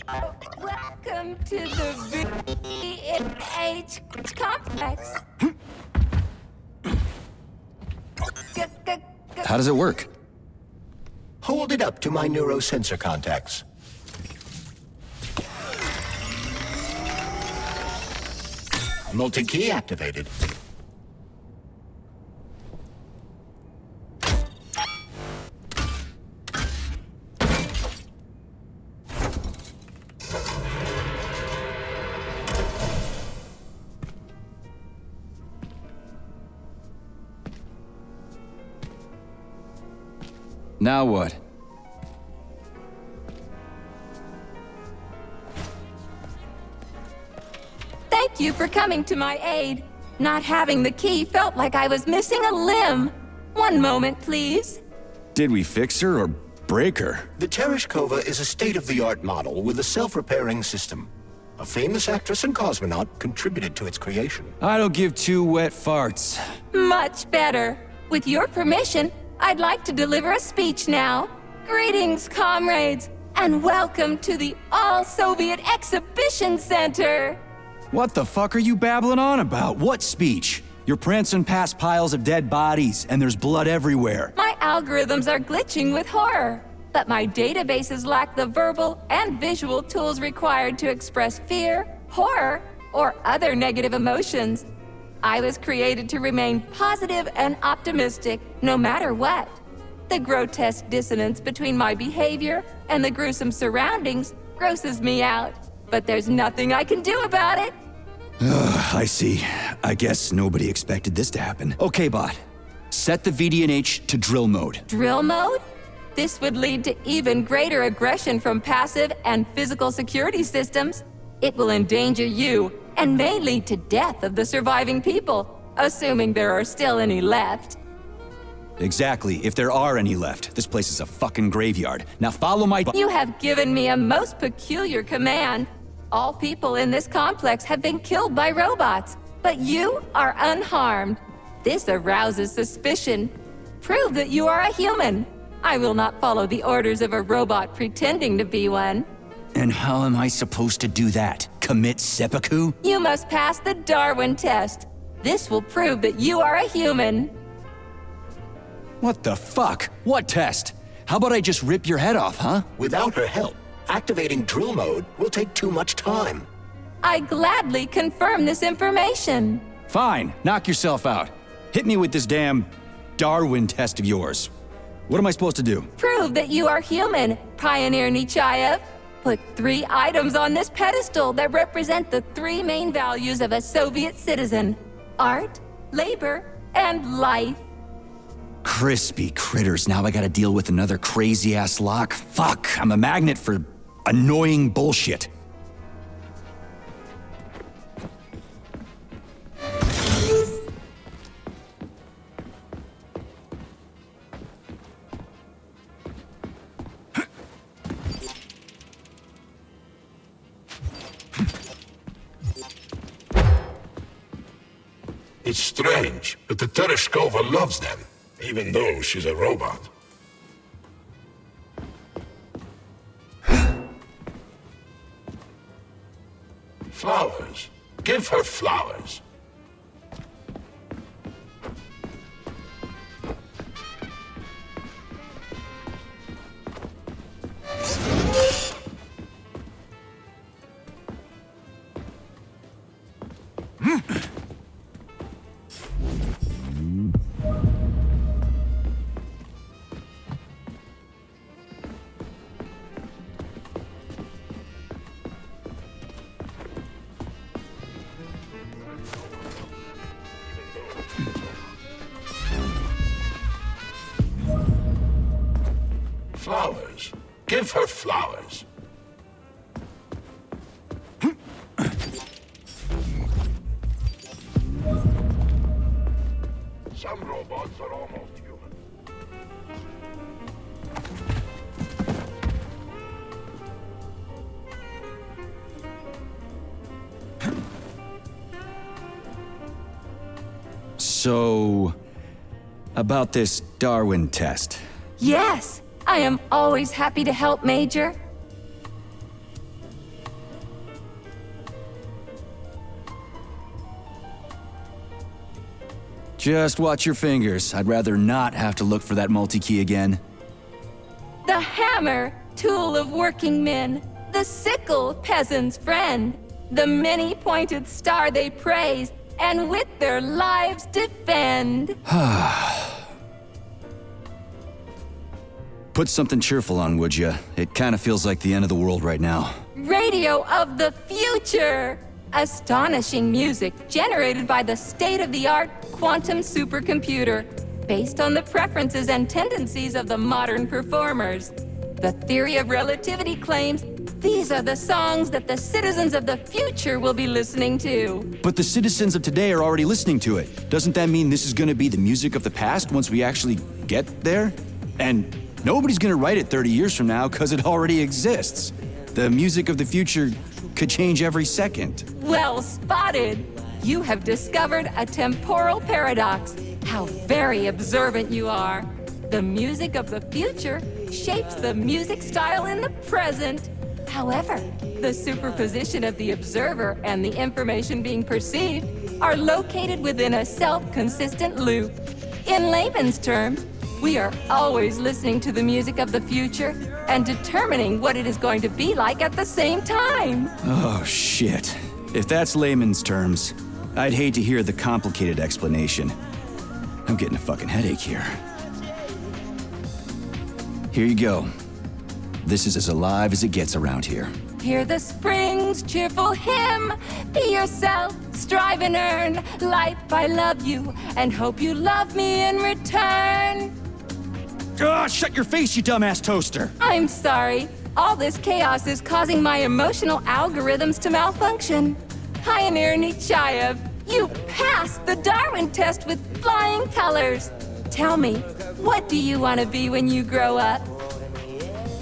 Welcome to the VDNH complex. How does it work? Hold it up to my neurosensor contacts. Multi-key activated. Now what? Thank you for coming to my aid. Not having the key felt like I was missing a limb. One moment, please. Did we fix her or break her? The Tereshkova is a state-of-the-art model with a self-repairing system. A famous actress and cosmonaut contributed to its creation. I don't give two wet farts. Much better. With your permission, I'd like to deliver a speech now. Greetings, comrades, and welcome to the All-Soviet Exhibition Center. What the fuck are you babbling on about? What speech? You're prancing past piles of dead bodies, and there's blood everywhere. My algorithms are glitching with horror, but my databases lack the verbal and visual tools required to express fear, horror, or other negative emotions. I was created to remain positive and optimistic, no matter what. The grotesque dissonance between my behavior and the gruesome surroundings grosses me out, but there's nothing I can do about it. I see. I guess nobody expected this to happen. Okay, bot. Set the VDNH to drill mode. Drill mode? This would lead to even greater aggression from passive and physical security systems. It will endanger you and may lead to death of the surviving people, assuming there are still any left. Exactly, if there are any left. This place is a fucking graveyard. Now follow my— You have given me a most peculiar command. All people in this complex have been killed by robots, but you are unharmed. This arouses suspicion. Prove that you are a human. I will not follow the orders of a robot pretending to be one. And how am I supposed to do that? Commit seppuku? You must pass the Darwin test. This will prove that you are a human. What the fuck? What test? How about I just rip your head off, huh? Without her help, activating drill mode will take too much time. I gladly confirm this information. Fine, knock yourself out. Hit me with this damn Darwin test of yours. What am I supposed to do? Prove that you are human, Pioneer Nechayev. Put 3 items on this pedestal that represent the 3 main values of a Soviet citizen: art, labor, and life. Crispy critters, now I gotta deal with another crazy-ass lock? Fuck, I'm a magnet for annoying bullshit. It's strange, but the Tereshkova loves them, even though she's a robot. Flowers. Give her flowers. Flowers. Give her flowers. Some robots are almost human. So, about this Darwin test. Yes, I am always happy to help, Major. Just watch your fingers. I'd rather not have to look for that multi-key again. The hammer, tool of working men. The sickle, peasant's friend. The many-pointed star they praise, and with their lives defend. Put something cheerful on, would ya? It kinda feels like the end of the world right now. Radio of the future! Astonishing music generated by the state-of-the-art quantum supercomputer, based on the preferences and tendencies of the modern performers. The theory of relativity claims these are the songs that the citizens of the future will be listening to. But the citizens of today are already listening to it. Doesn't that mean this is gonna be the music of the past once we actually get there? And nobody's gonna write it 30 years from now because it already exists. The music of the future could change every second. Well spotted! You have discovered a temporal paradox. How very observant you are. The music of the future shapes the music style in the present. However, the superposition of the observer and the information being perceived are located within a self-consistent loop. In layman's terms, we are always listening to the music of the future and determining what it is going to be like at the same time. Oh, shit. If that's layman's terms, I'd hate to hear the complicated explanation. I'm getting a fucking headache here. Here you go. This is as alive as it gets around here. Hear the spring's cheerful hymn. Be yourself, strive and earn. Life, I love you, and hope you love me in return. Ah, shut your face, you dumbass toaster! I'm sorry. All this chaos is causing my emotional algorithms to malfunction. Pioneer Nietzscheyev, you passed the Darwin test with flying colors. Tell me, what do you want to be when you grow up?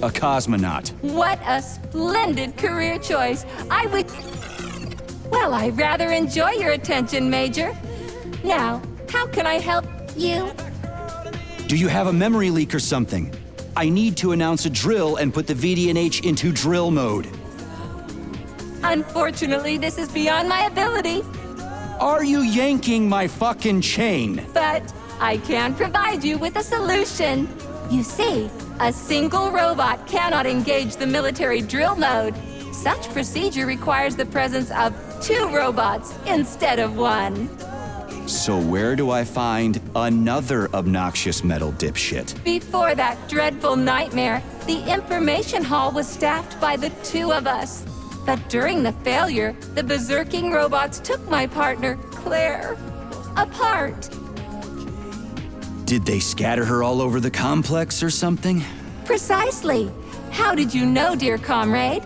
A cosmonaut. What a splendid career choice. Well, I rather enjoy your attention, Major. Now, how can I help you? Do you have a memory leak or something? I need to announce a drill and put the VDNH into drill mode. Unfortunately, this is beyond my ability, Are you yanking my fucking chain? but I can provide you with a solution. You see, a single robot cannot engage the military drill mode. Such procedure requires the presence of 2 robots instead of 1. So where do I find another obnoxious metal dipshit? Before that dreadful nightmare, the information hall was staffed by the 2 of us. But during the failure, the berserking robots took my partner, Claire, apart. Did they scatter her all over the complex or something? Precisely. How did you know, dear comrade?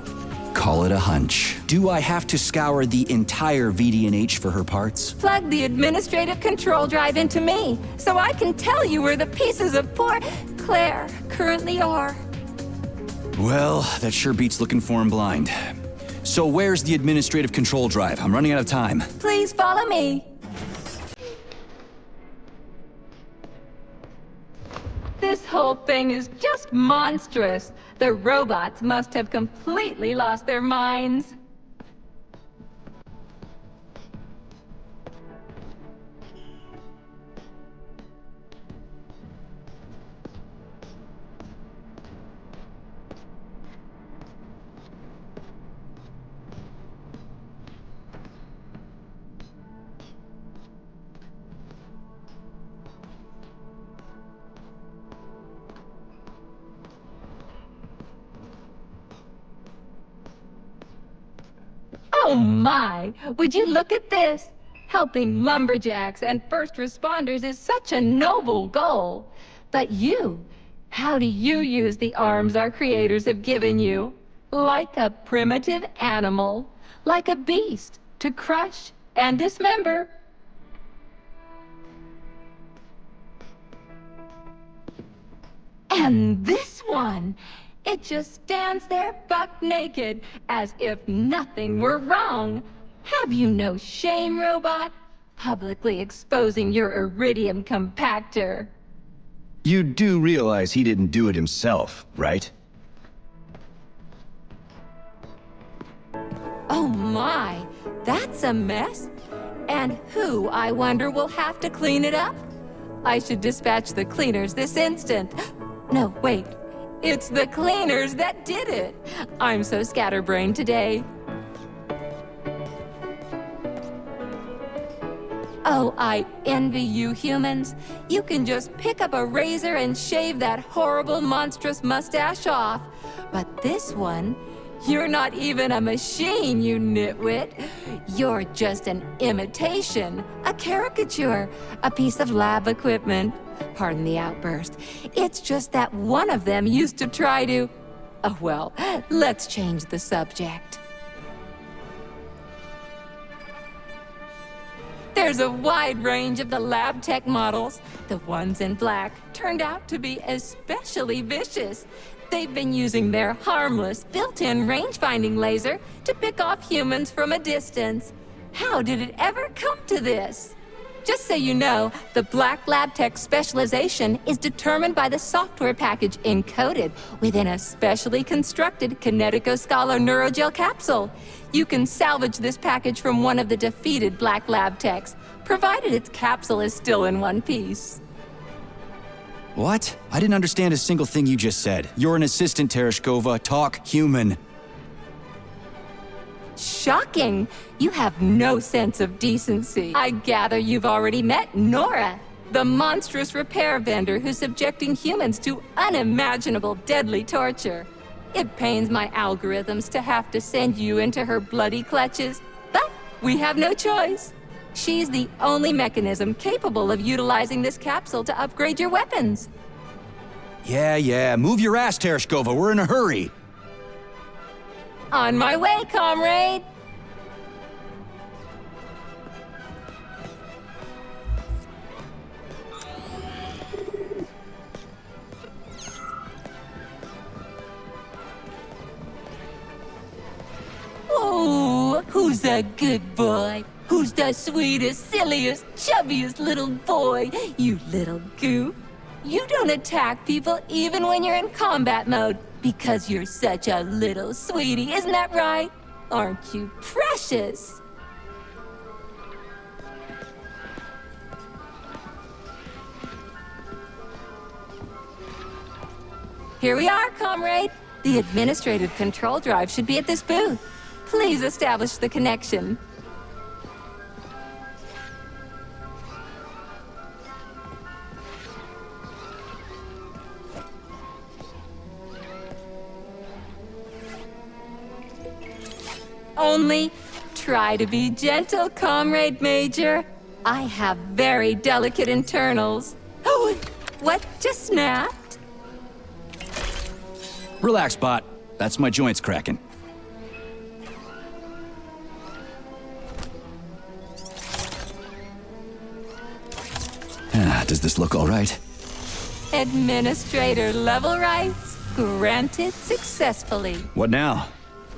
Call it a hunch. Do I have to scour the entire VDNH for her parts? Plug the administrative control drive into me, so I can tell you where the pieces of poor Claire currently are. Well, that sure beats looking for him blind. So where's the administrative control drive? I'm running out of time. Please follow me. This whole thing is just monstrous. The robots must have completely lost their minds. Oh my! Would you look at this? Helping lumberjacks and first responders is such a noble goal. But you, how do you use the arms our creators have given you? Like a primitive animal, like a beast, to crush and dismember. And this one, it just stands there buck naked, as if nothing were wrong. Have you no shame, robot? Publicly exposing your iridium compactor. You do realize he didn't do it himself, right? Oh my, that's a mess. And who, I wonder, will have to clean it up? I should dispatch the cleaners this instant. No, wait. It's the cleaners that did it. I'm so scatterbrained today. Oh, I envy you humans. You can just pick up a razor and shave that horrible, monstrous mustache off. But this one, you're not even a machine, you nitwit. You're just an imitation, a caricature, a piece of lab equipment. Pardon the outburst. It's just that one of them used to try to... Oh, well, let's change the subject. There's a wide range of the lab tech models. The ones in black turned out to be especially vicious. They've been using their harmless, built-in range-finding laser to pick off humans from a distance. How did it ever come to this? Just so you know, the Black Lab Tech specialization is determined by the software package encoded within a specially constructed Kinetico-Scala Neurogel capsule. You can salvage this package from one of the defeated Black Lab Techs, provided its capsule is still in one piece. What? I didn't understand a single thing you just said. You're an assistant, Tereshkova. Talk human. Shocking! You have no sense of decency. I gather you've already met Nora, the monstrous repair vendor who's subjecting humans to unimaginable deadly torture. It pains my algorithms to have to send you into her bloody clutches, but we have no choice. She's the only mechanism capable of utilizing this capsule to upgrade your weapons. Yeah, move your ass, Tereshkova. We're in a hurry. On my way, comrade! Oh, who's a good boy? Who's the sweetest, silliest, chubbiest little boy? You little goof. You don't attack people even when you're in combat mode because you're such a little sweetie, isn't that right? Aren't you precious? Here we are, comrade. The administrative control drive should be at this booth. Please establish the connection. Only try to be gentle, Comrade Major. I have very delicate internals. Oh, what just snapped? Relax, bot. That's my joints cracking. Does this look all right? Administrator level rights granted successfully. What now?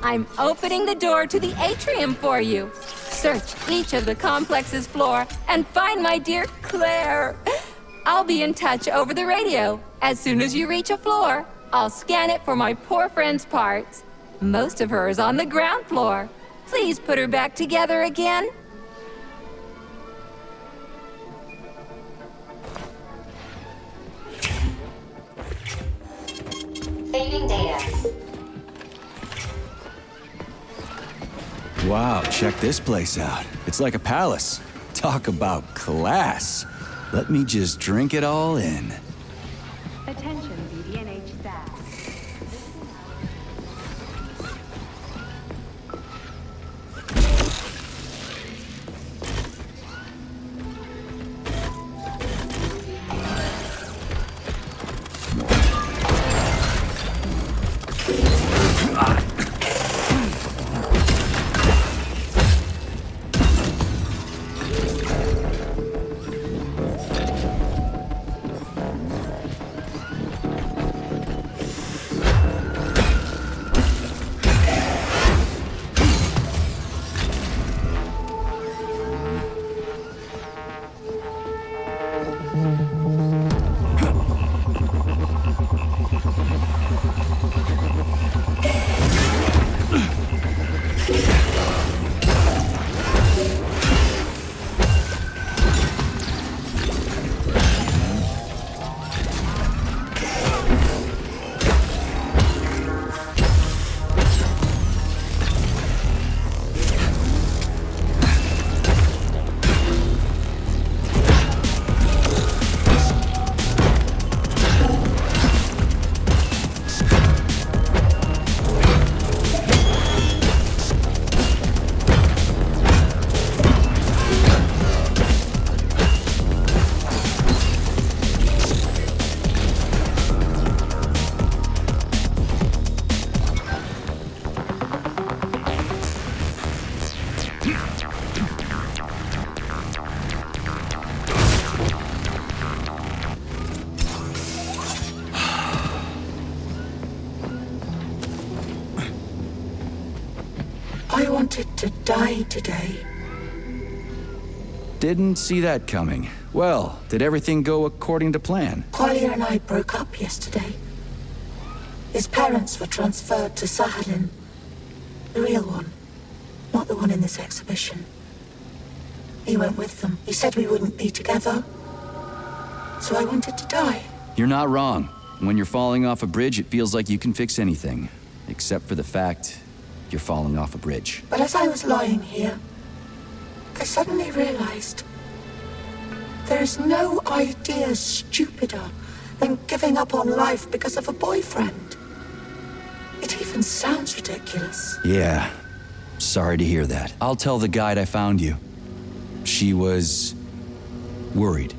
I'm opening the door to the atrium for you. Search each of the complex's floor and find my dear Claire. I'll be in touch over the radio. As soon as you reach a floor, I'll scan it for my poor friend's parts. Most of her is on the ground floor. Please put her back together again. Saving data. Wow, check this place out. It's like a palace. Talk about class. Let me just drink it all in. Attention VDNH staff. wanted to die today. Didn't see that coming. Well, did everything go according to plan? Collier and I broke up yesterday. His parents were transferred to Sahalin. The real one, not the one in this exhibition. He went with them. He said we wouldn't be together. So I wanted to die. You're not wrong. When you're falling off a bridge, it feels like you can fix anything. Except for the fact you're falling off a bridge. But as I was lying here, I suddenly realized there is no idea stupider than giving up on life because of a boyfriend. It even sounds ridiculous. Yeah. Sorry to hear that. I'll tell the guide I found you. She was worried.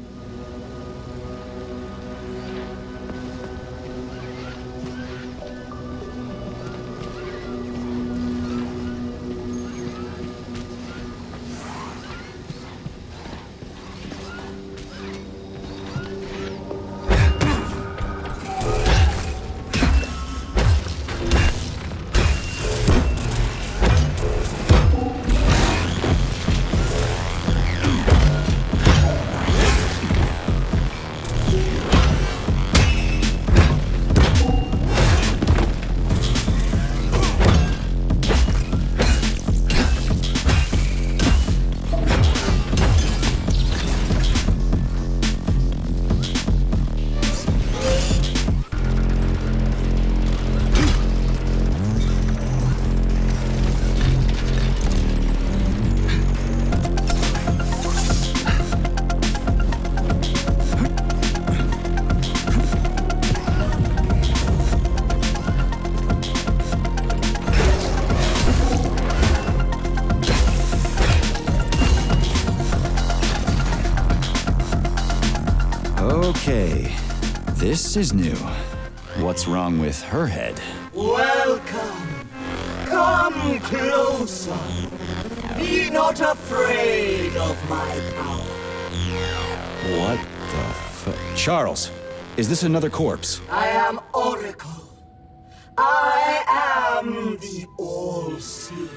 Okay, this is new. What's wrong with her head? Welcome. Come closer. Be not afraid of my power. What the Charles, is this another corpse? I am Oracle. I am the All-Seeing.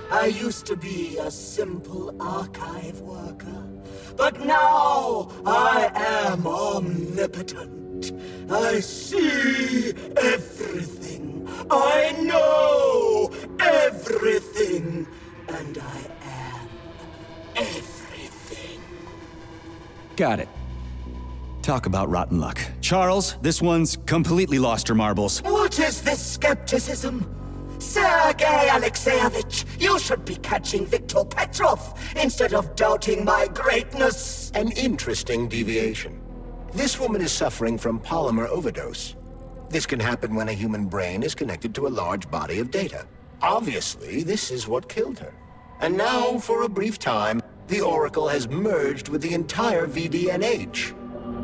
I used to be a simple archive worker, but now I am omnipotent. I see everything. I know everything. And I am everything. Got it. Talk about rotten luck. Charles, this one's completely lost her marbles. What is this skepticism? Sergei Alexeyevich, you should be catching Viktor Petrov instead of doubting my greatness. An interesting deviation. This woman is suffering from polymer overdose. This can happen when a human brain is connected to a large body of data. Obviously, this is what killed her. And now, for a brief time, the Oracle has merged with the entire VDNH.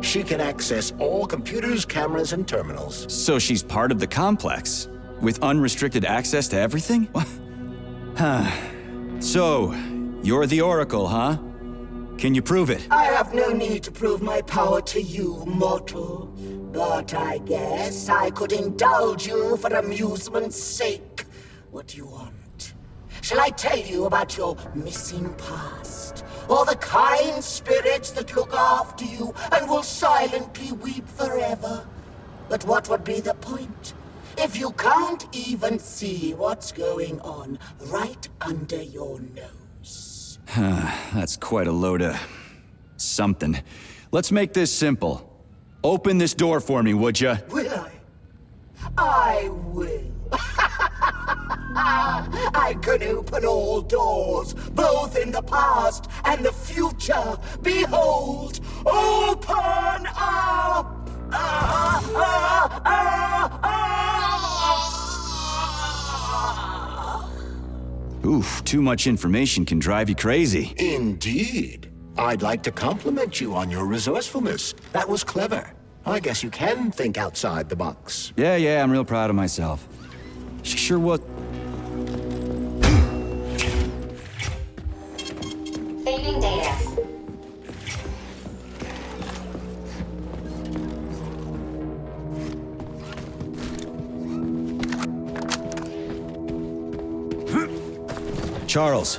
She can access all computers, cameras, and terminals. So she's part of the complex? With unrestricted access to everything? Huh. So, you're the Oracle, huh? Can you prove it? I have no need to prove my power to you, mortal. But I guess I could indulge you for amusement's sake. What do you want? Shall I tell you about your missing past? Or the kind spirits that look after you and will silently weep forever? But what would be the point if you can't even see what's going on right under your nose? That's quite a load of something. Let's make this simple. Open this door for me, would ya? Will I? I will. I can open all doors, both in the past and the future. Behold, open up! Oof, too much information can drive you crazy. Indeed. I'd like to compliment you on your resourcefulness. That was clever. I guess you can think outside the box. Yeah, I'm real proud of myself. She sure was. Saving data. Charles,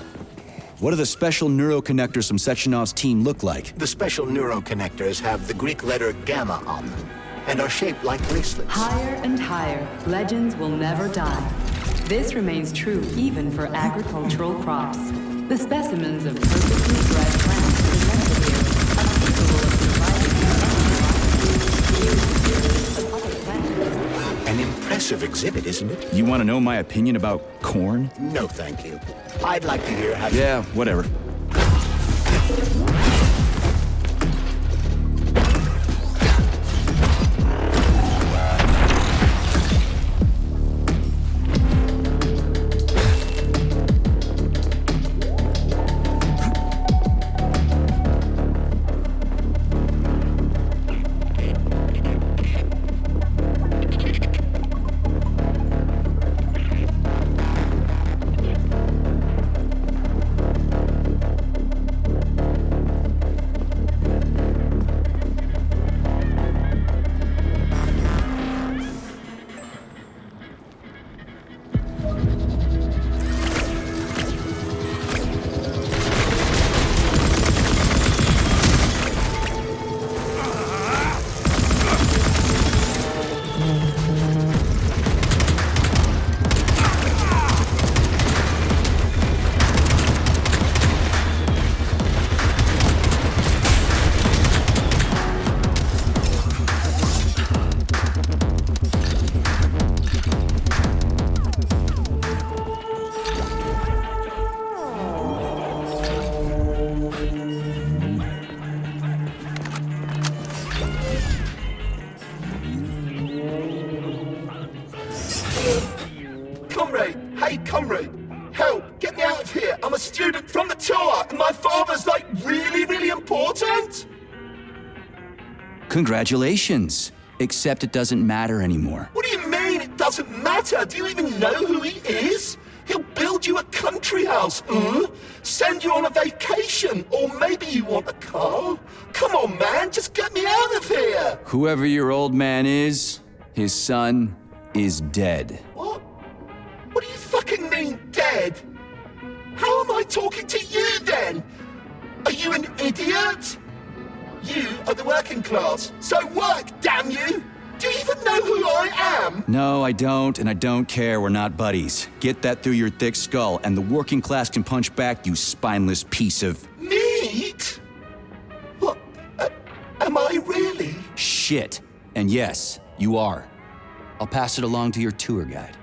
what do the special neuroconnectors from Sechenov's team look like? The special neuroconnectors have the Greek letter gamma on them and are shaped like bracelets. Higher and higher, legends will never die. This remains true even for agricultural crops. The specimens of perfectly bred plants presented here are capable of surviving of other plants. An impressive exhibit, isn't it? You want to know my opinion about corn? No, thank you. I'd like to hear how Yeah, whatever. Comrade! Hey, comrade! Help! Get me out of here! I'm a student from the tour, and my father's, like, really, really important! Congratulations. Except it doesn't matter anymore. What do you mean it doesn't matter? Do you even know who he is? He'll build you a country house, send you on a vacation, or maybe you want a car. Come on, man, just get me out of here! Whoever your old man is, his son is dead. What? What do you fucking mean, dead? How am I talking to you, then? Are you an idiot? You are the working class, so work, damn you! Do you even know who I am? No, I don't, and I don't care. We're not buddies. Get that through your thick skull, and the working class can punch back, you spineless piece of... Meat? What? Am I really? shit. And yes, you are. I'll pass it along to your tour guide.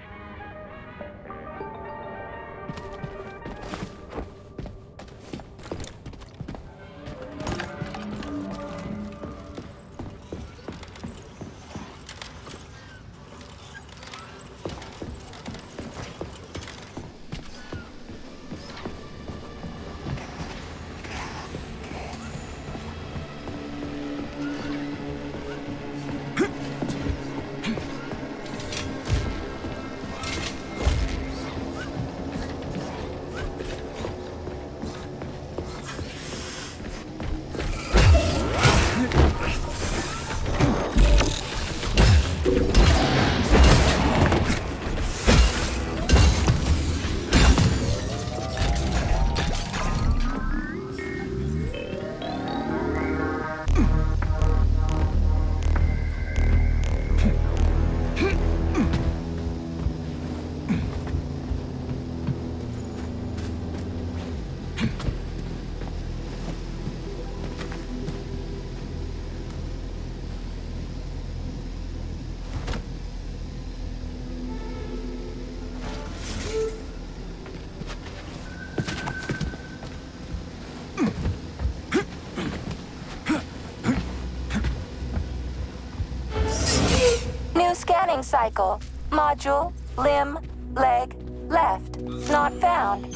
New scanning cycle. Module, limb, leg, left. Not found.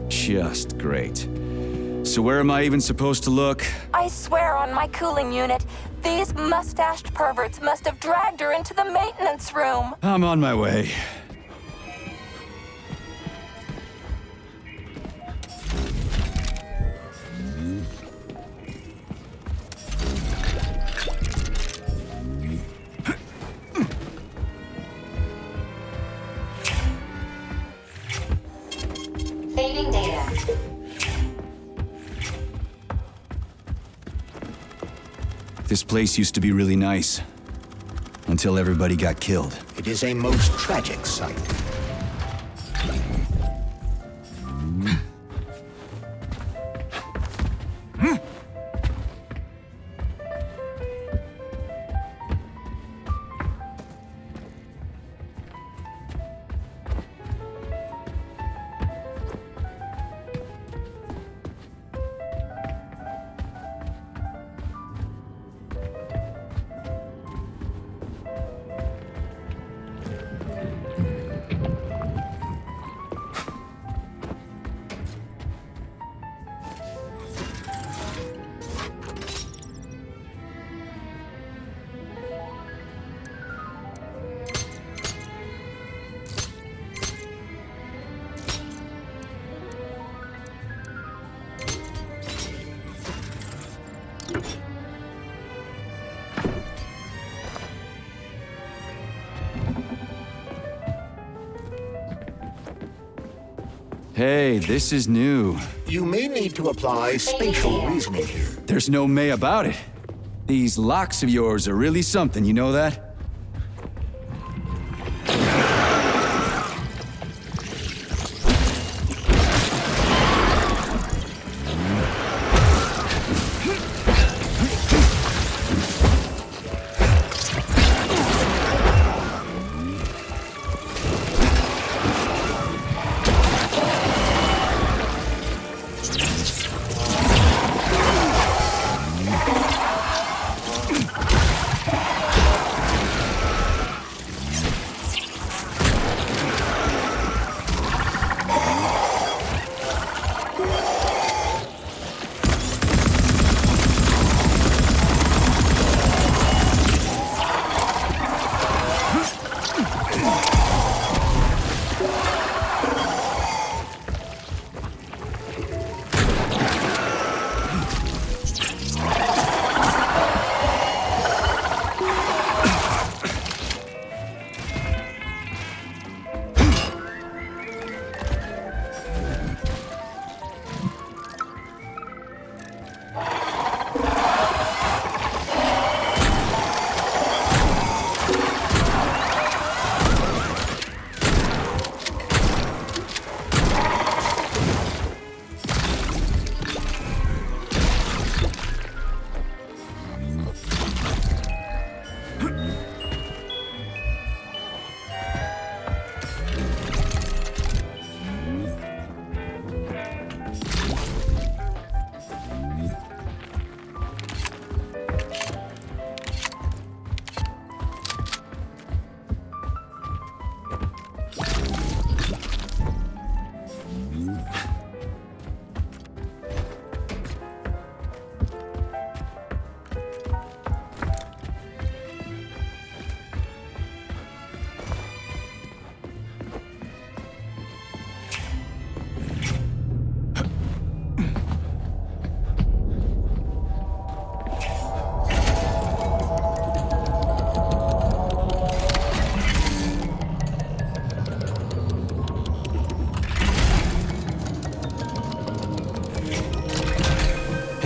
Just great. So where am I even supposed to look? I swear on my cooling unit, these mustached perverts must have dragged her into the maintenance room. I'm on my way. Saving data. This place used to be really nice. Until everybody got killed. It is a most tragic sight. Hey, this is new. You may need to apply spatial reasoning here. There's no may about it. These locks of yours are really something, you know that?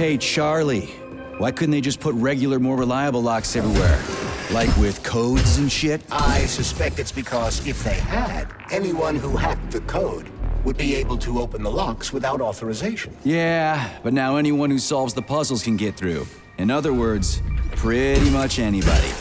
Hey, Charlie. Why couldn't they just put regular, more reliable locks everywhere? Like with codes and shit? I suspect it's because if they had, anyone who hacked the code would be able to open the locks without authorization. Yeah, but now anyone who solves the puzzles can get through. In other words, pretty much anybody.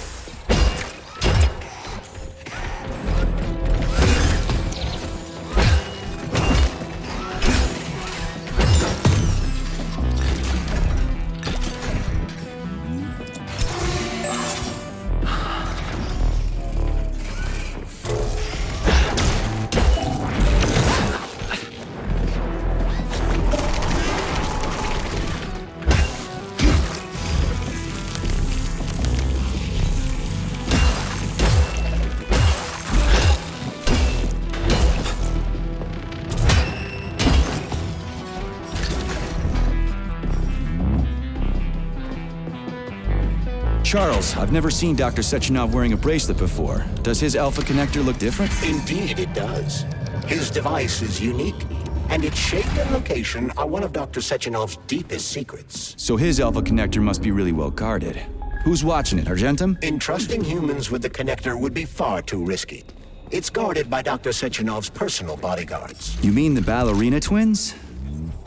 Charles, I've never seen Dr. Sechenov wearing a bracelet before. Does his alpha connector look different? Indeed it does. His device is unique. and its shape and location are one of Dr. Sechenov's deepest secrets. So his alpha connector must be really well guarded. Who's watching it, Argentum? Entrusting humans with the connector would be far too risky. It's guarded by Dr. Sechenov's personal bodyguards. You mean the ballerina twins?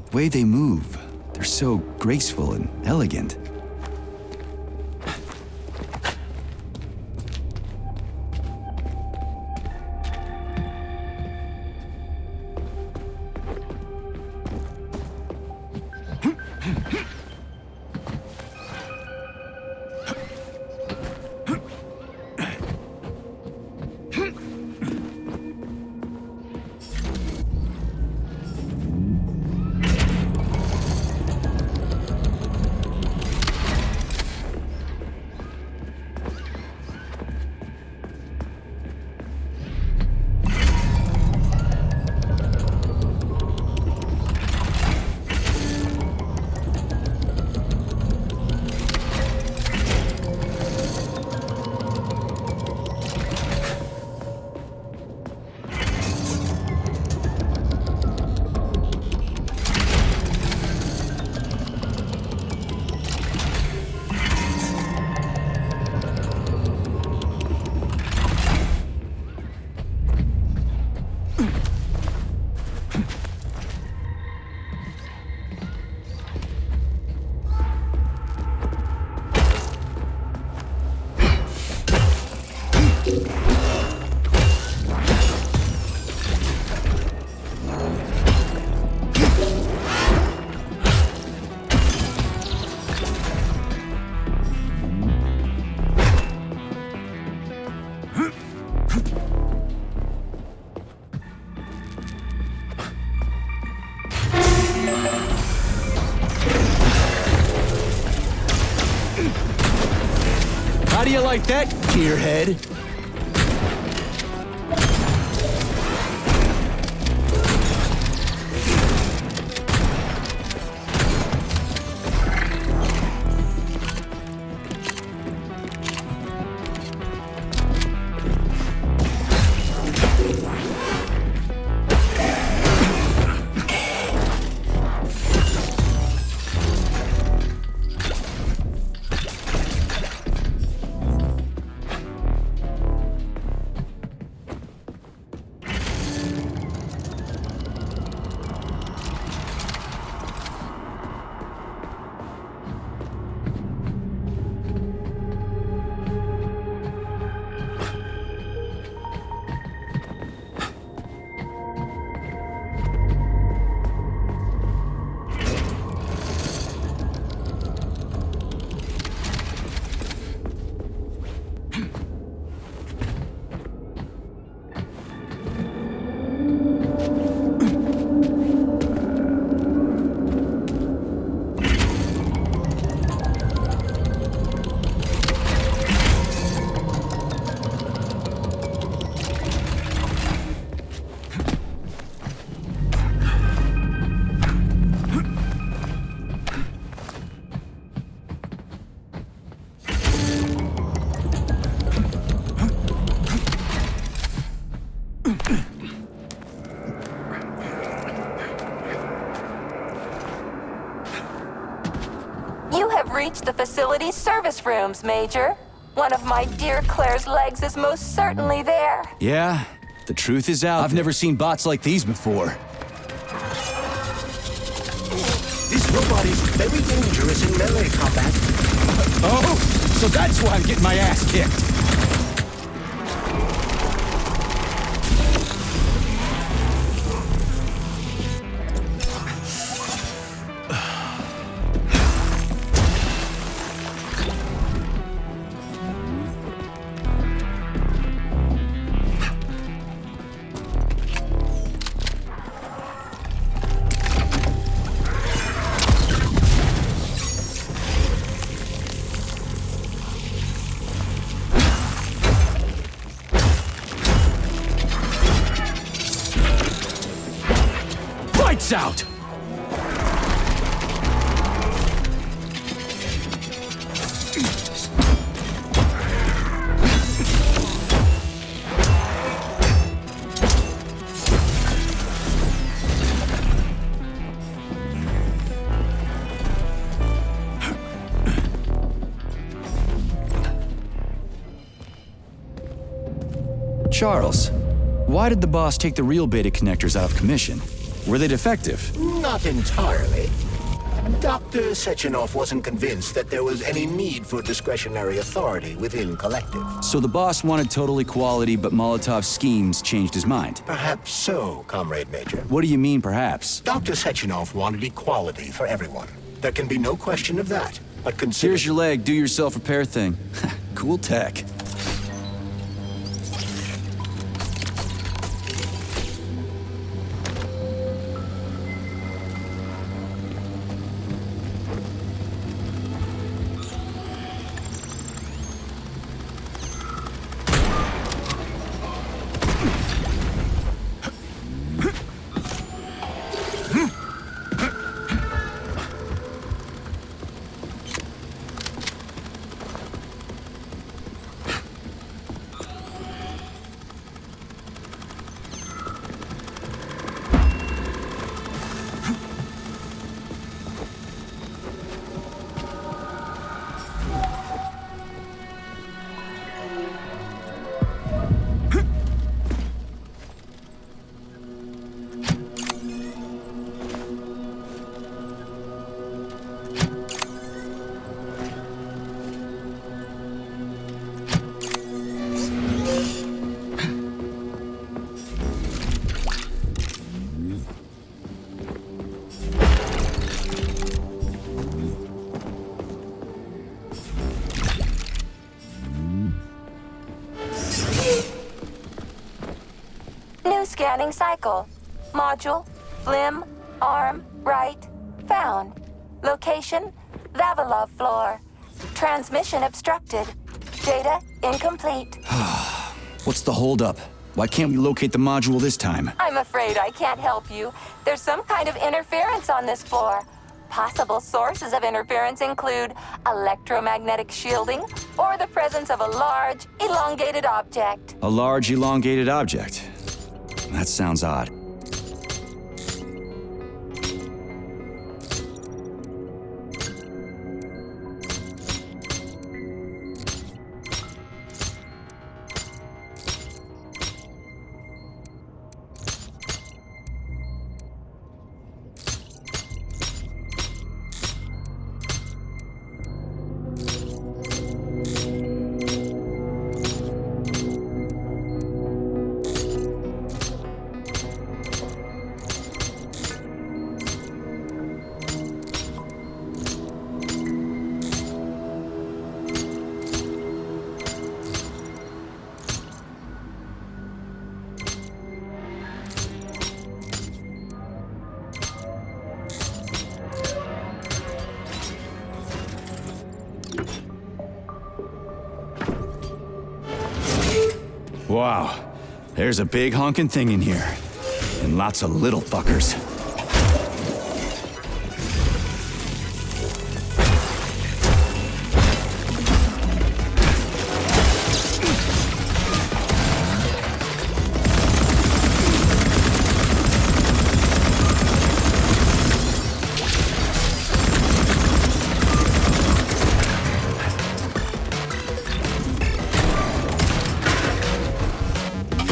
The way they move, they're so graceful and elegant. How do you like that, gearhead? You have reached the facility's service rooms, Major. One of my dear Claire's legs is most certainly there. Yeah, the truth is out. I've never seen bots like these before. This robot is very dangerous in melee combat. Oh, so that's why I'm getting my ass kicked. Lights out! Charles, why did the boss take the real beta connectors out of commission? Were they defective? Not entirely. Dr. Sechenov wasn't convinced that there was any need for discretionary authority within Collective. So the boss wanted total equality, but Molotov's schemes changed his mind. Perhaps so, Comrade Major. What do you mean, perhaps? Dr. Sechenov wanted equality for everyone. There can be no question of that. But consider... Here's your leg, do yourself repair thing. Cool tech. Scanning cycle. Module, limb, arm, right, found. Location, Vavilov floor. Transmission obstructed. Data incomplete. What's the holdup? Why can't we locate the module this time? I'm afraid I can't help you. There's some kind of interference on this floor. Possible sources of interference include electromagnetic shielding or the presence of a large, elongated object. A large, elongated object. That sounds odd. Wow, there's a big honking thing in here. And lots of little fuckers.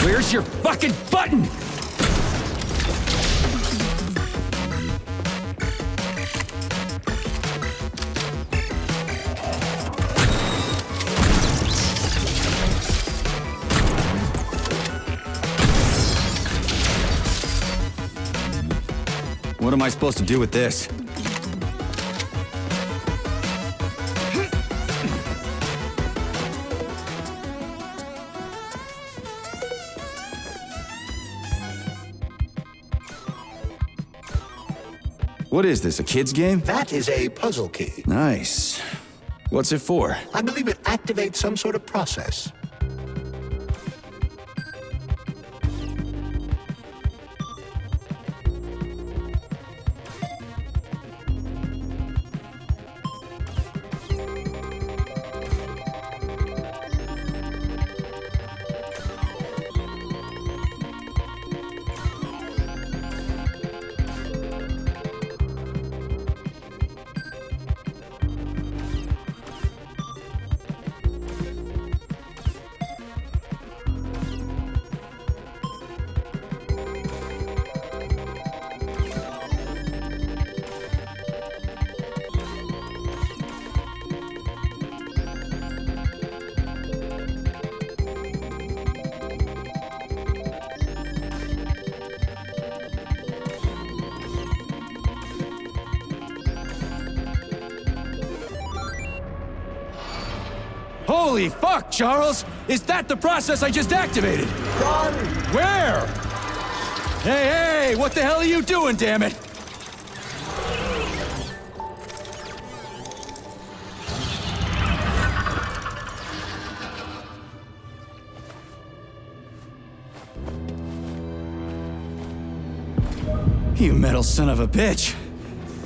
Where's your fucking button? What am I supposed to do with this? What is this, a kid's game? That is a puzzle key. Nice. What's it for? I believe it activates some sort of process. Holy fuck, Charles! Is that the process I just activated? Run! Where? Hey, what the hell are you doing, damn it? You metal son of a bitch.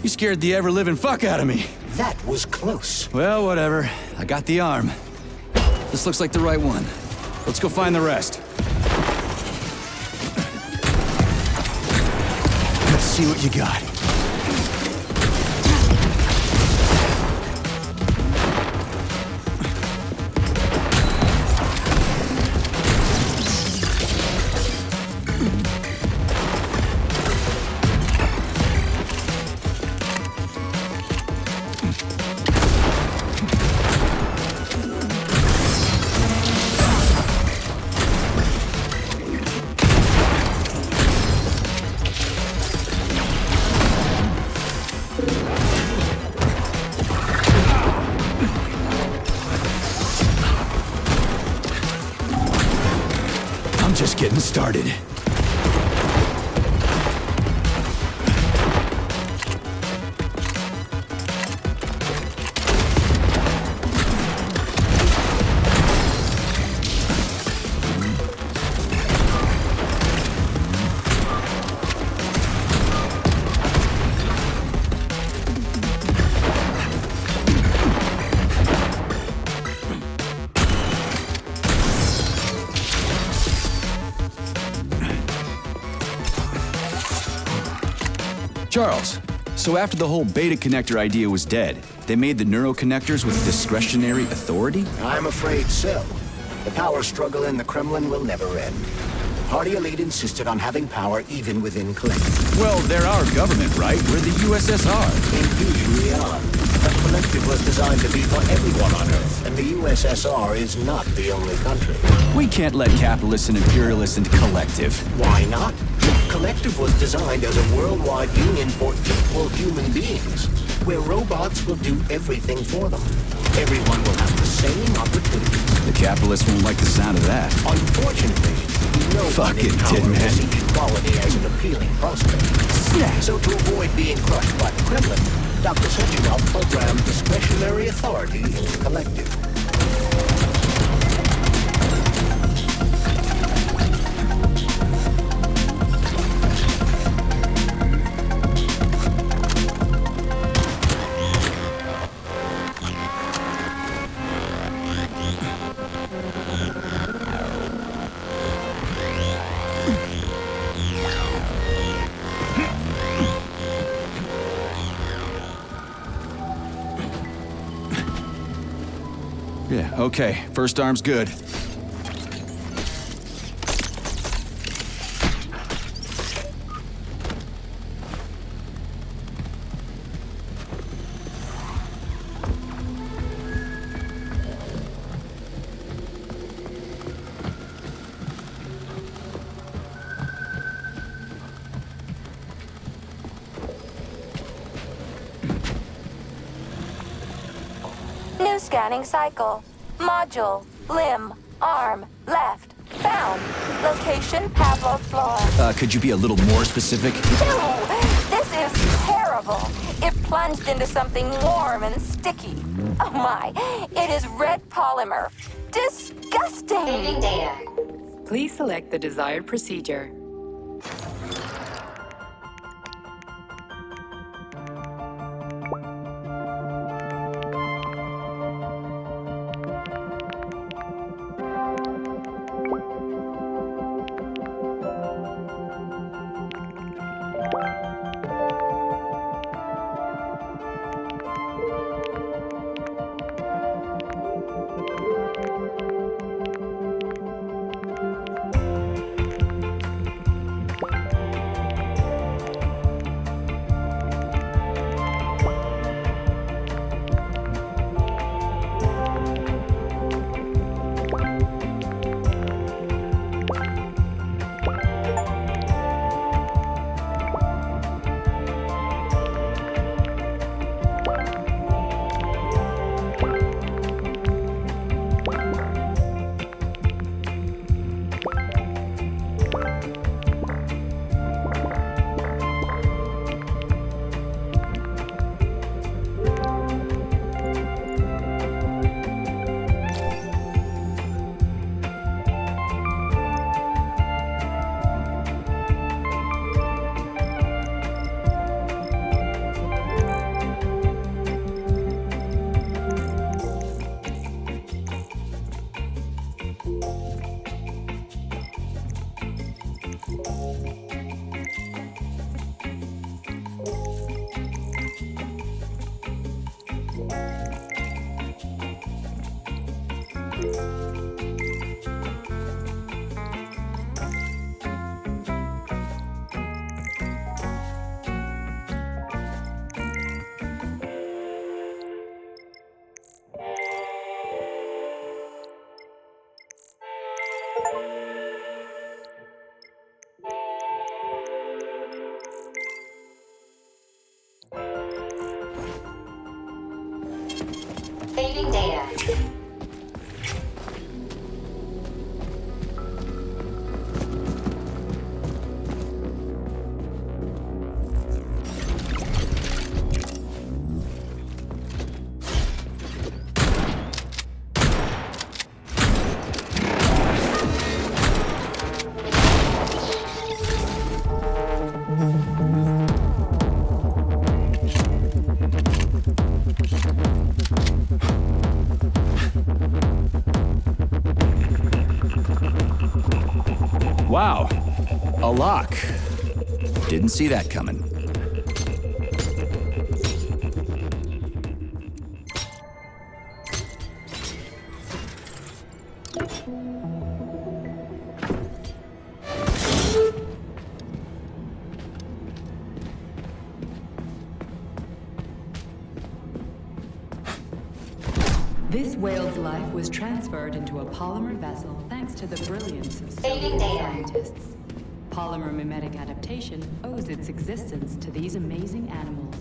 You scared the ever-living fuck out of me. That was close. Well, whatever. I got the arm. This looks like the right one. Let's go find the rest. Let's see what you got. Just getting started. Charles, so after the whole beta connector idea was dead, they made the neuroconnectors with discretionary authority? I'm afraid so. The power struggle in the Kremlin will never end. The party elite insisted on having power even within Collective. Well, they're our government, right? We're the USSR. They usually are. But Collective was designed to be for everyone on Earth, and the USSR is not the only country. We can't let capitalists and imperialists into Collective. Why not? Collective was designed as a worldwide union for equal human beings, where robots will do everything for them. Everyone will have the same opportunities. The capitalists won't like the sound of that. Unfortunately, no one in power will see equality as an appealing prospect. So to avoid being crushed by the Kremlin, Dr. Sechenov programmed discretionary authority into Collective. Yeah, okay. First arm's good. New scanning cycle. Module, limb, arm, left, found. Location, Pavlov floor. Could you be a little more specific? No, this is terrible. It plunged into something warm and sticky. Oh my, it is red polymer. Disgusting. Saving data. Please select the desired procedure. Saving data. Wow, a lock. Didn't see that coming. This whale's life was transferred into a polymer vessel thanks to the brilliance of Soviet scientists. Polymer mimetic adaptation owes its existence to these amazing animals.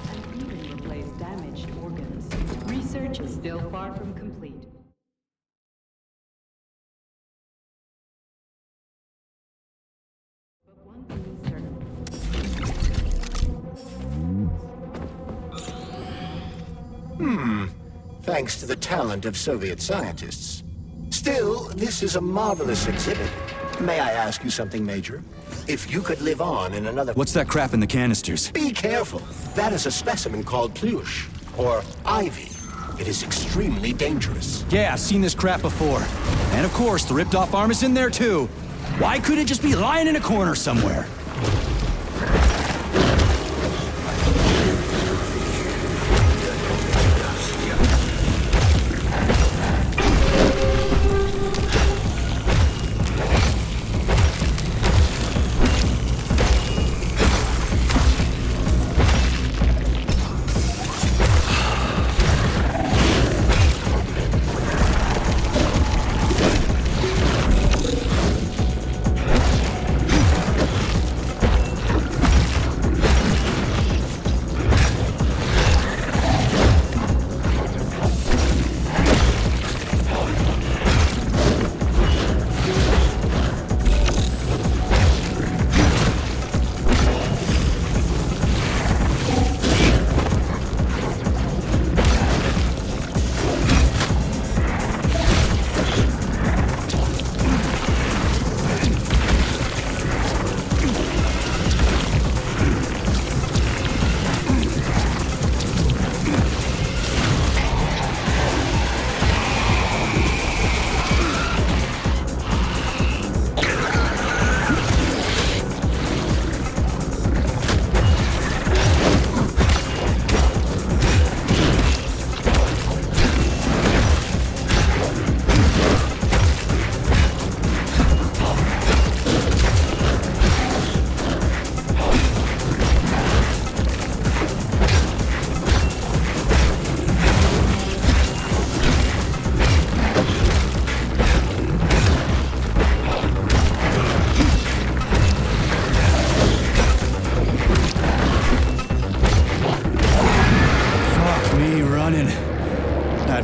And even replace damaged organs. Research is still far from complete. But one thing is certain. Thanks to the talent of Soviet scientists. Still, this is a marvelous exhibit. May I ask you something, Major? If you could live on in another... What's that crap in the canisters? Be careful. That is a specimen called Plush, or Ivy. It is extremely dangerous. Yeah, I've seen this crap before. And of course, the ripped-off arm is in there too. Why couldn't it just be lying in a corner somewhere?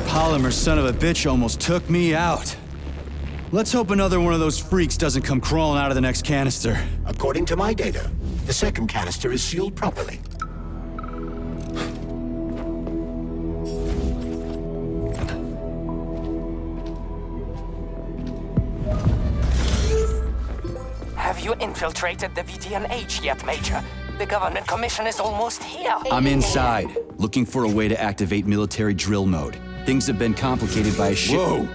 Polymer son of a bitch almost took me out. Let's hope another one of those freaks doesn't come crawling out of the next canister. According to my data, the second canister is sealed properly. Have you infiltrated the VDNH yet, Major? The government commission is almost here. I'm inside, looking for a way to activate military drill mode. Things have been complicated by a ship. Whoa!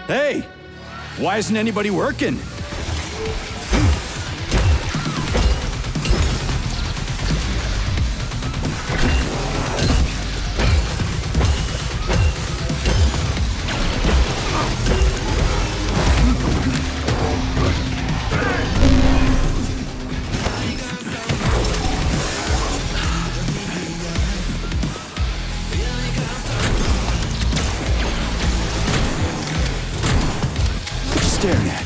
Hey! Why isn't anybody working? Staring at.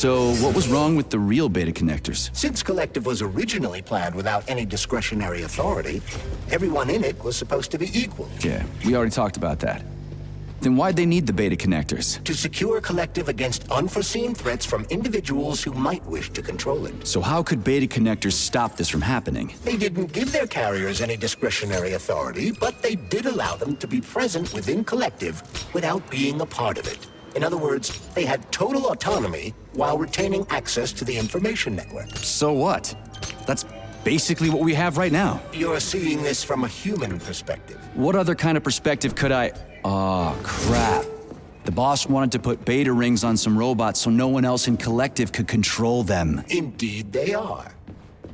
So, what was wrong with the real beta connectors? Since Collective was originally planned without any discretionary authority, everyone in it was supposed to be equal. Yeah, we already talked about that. Then why'd they need the beta connectors? To secure Collective against unforeseen threats from individuals who might wish to control it. So how could beta connectors stop this from happening? They didn't give their carriers any discretionary authority, but they did allow them to be present within Collective without being a part of it. In other words, they had total autonomy while retaining access to the information network. So what? That's basically what we have right now. You're seeing this from a human perspective. What other kind of perspective could I... Oh, crap. The boss wanted to put beta rings on some robots so no one else in Collective could control them. Indeed they are.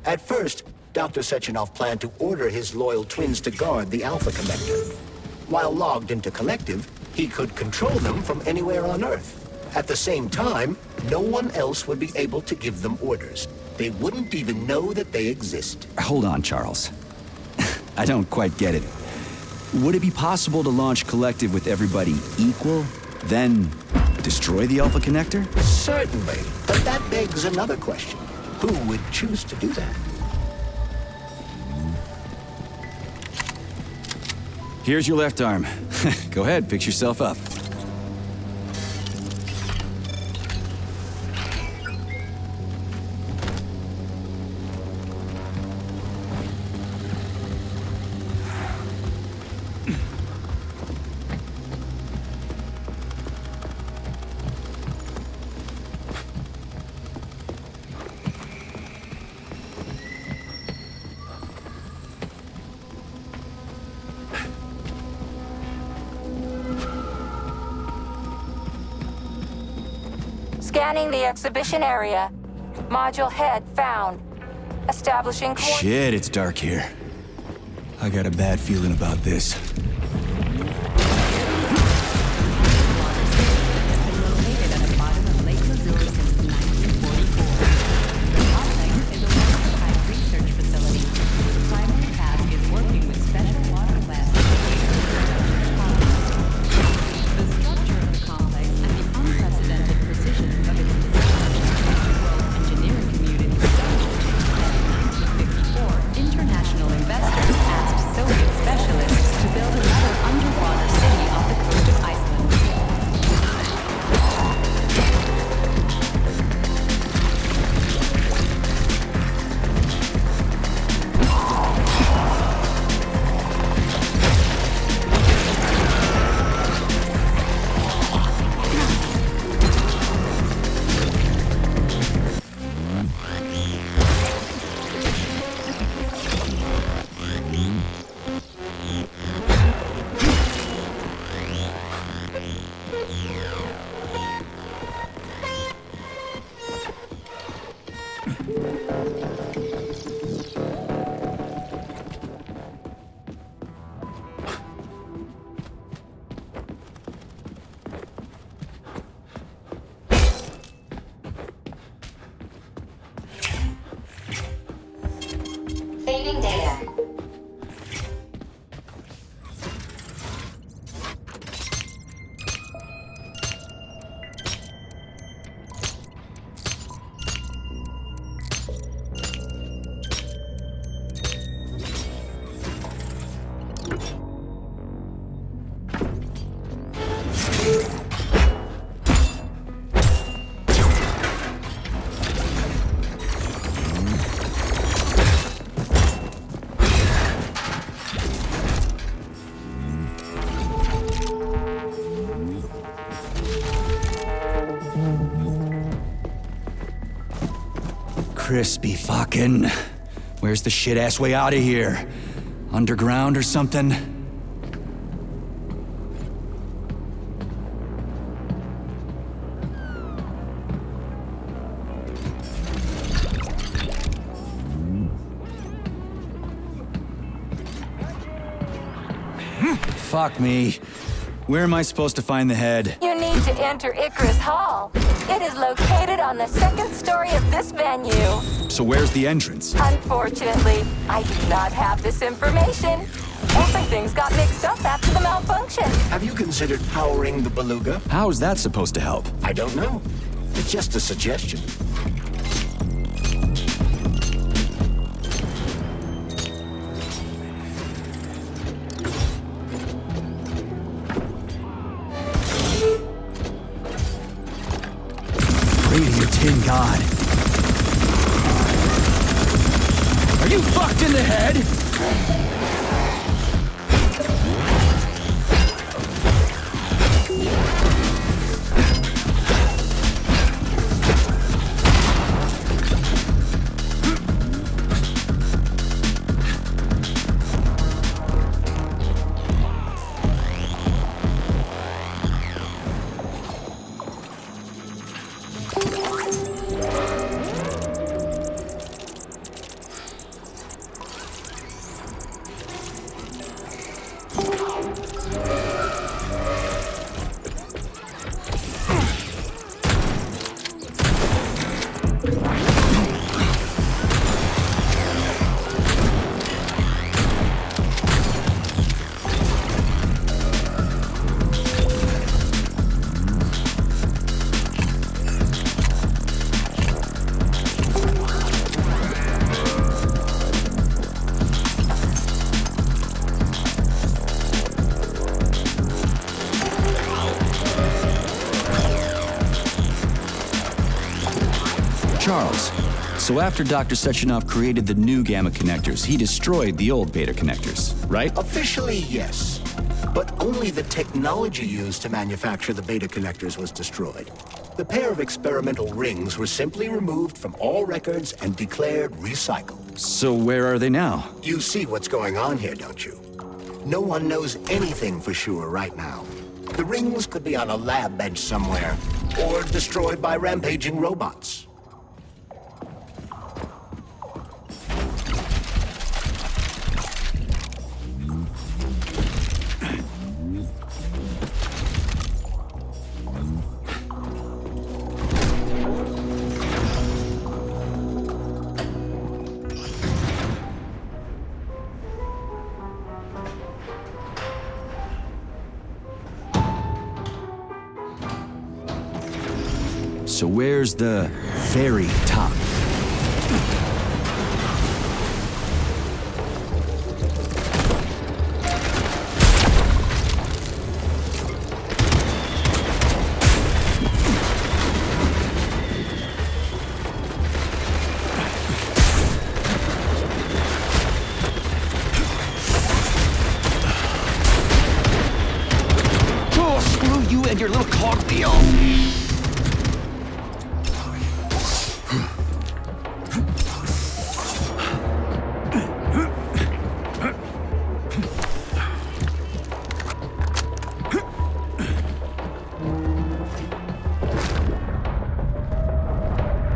At first, Dr. Sechenov planned to order his loyal twins to guard the Alpha Connector. While logged into Collective, he could control them from anywhere on Earth. At the same time, no one else would be able to give them orders. They wouldn't even know that they exist. Hold on, Charles. I don't quite get it. Would it be possible to launch Collective with everybody equal, then destroy the Alpha Connector? Certainly, but that begs another question. Who would choose to do that? Here's your left arm. Go ahead, fix yourself up. Scanning the exhibition area. Module head found. Establishing Shit, it's dark here. I got a bad feeling about this. Saving data. Crispy fucking. Where's the shit-ass way out of here? Underground or something? Fuck me. Where am I supposed to find the head? You need to enter Icarus Hall. It is located on the second story of this venue. So where's the entrance? Unfortunately, I do not have this information. Mostly things got mixed up after the malfunction. Have you considered powering the Beluga? How is that supposed to help? I don't know. It's just a suggestion. Pray to your tin god. Are you fucked in the head? Charles, so after Dr. Sechenov created the new gamma connectors, he destroyed the old beta connectors, right? Officially, yes. But only the technology used to manufacture the beta connectors was destroyed. The pair of experimental rings were simply removed from all records and declared recycled. So where are they now? You see what's going on here, don't you? No one knows anything for sure right now. The rings could be on a lab bench somewhere, or destroyed by rampaging robots. So where's the very top? Oh, screw you and your little cogwheel!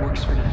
Works for now.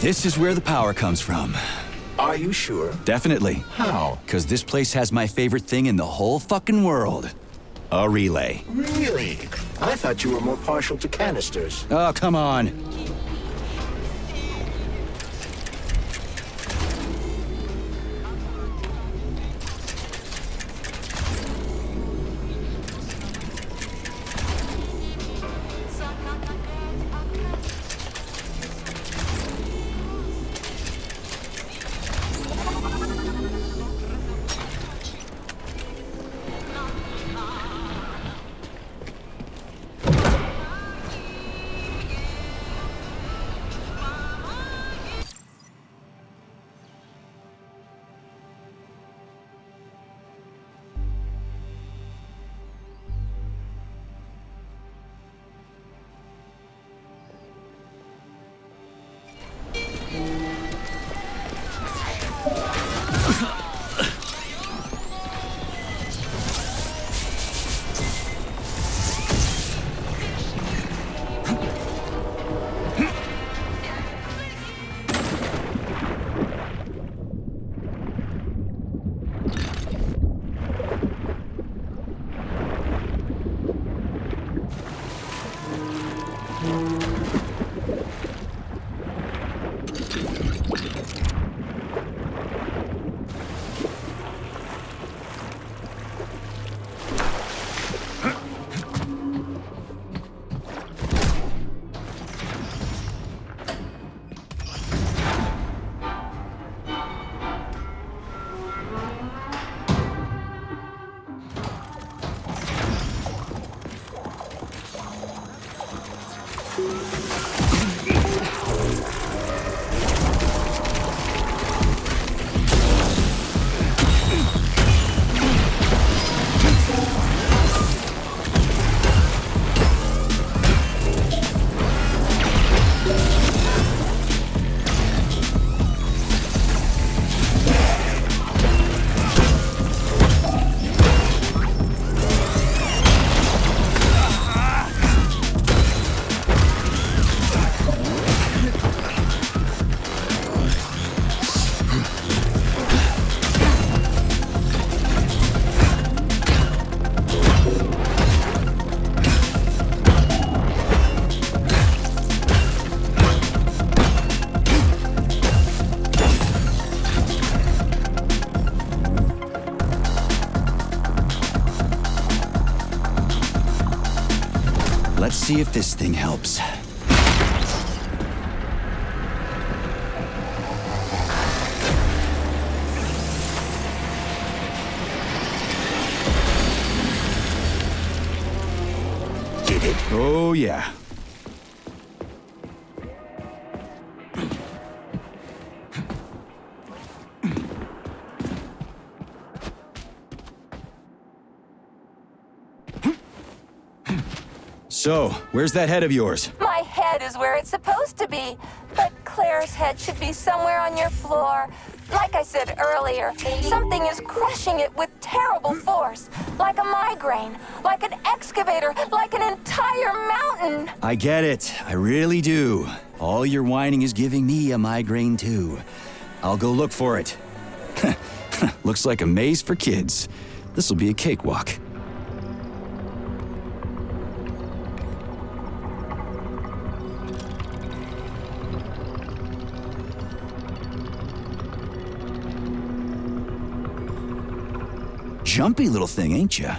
This is where the power comes from. Are you sure? Definitely. How? Because this place has my favorite thing in the whole fucking world. A relay. Really? I thought you were more partial to canisters. Oh, come on. Let's see if this thing helps. Did it? Oh, yeah. So, where's that head of yours? My head is where it's supposed to be, but Claire's head should be somewhere on your floor. Like I said earlier, something is crushing it with terrible force. Like a migraine, like an excavator, like an entire mountain. I get it. I really do. All your whining is giving me a migraine, too. I'll go look for it. Looks like a maze for kids. This'll be a cakewalk. Jumpy little thing, ain't ya?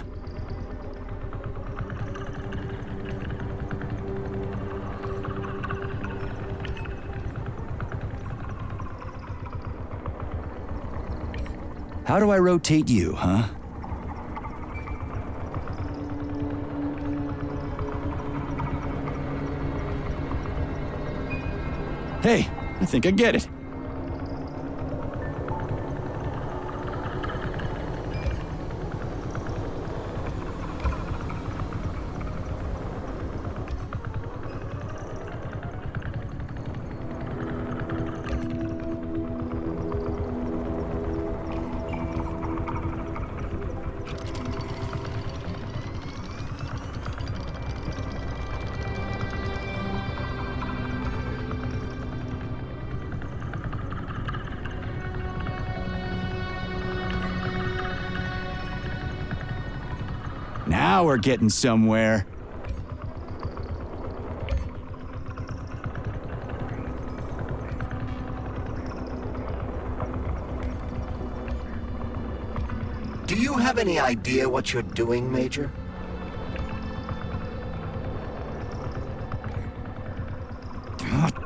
How do I rotate you, huh? Hey, I think I get it. Now we're getting somewhere. Do you have any idea what you're doing, Major?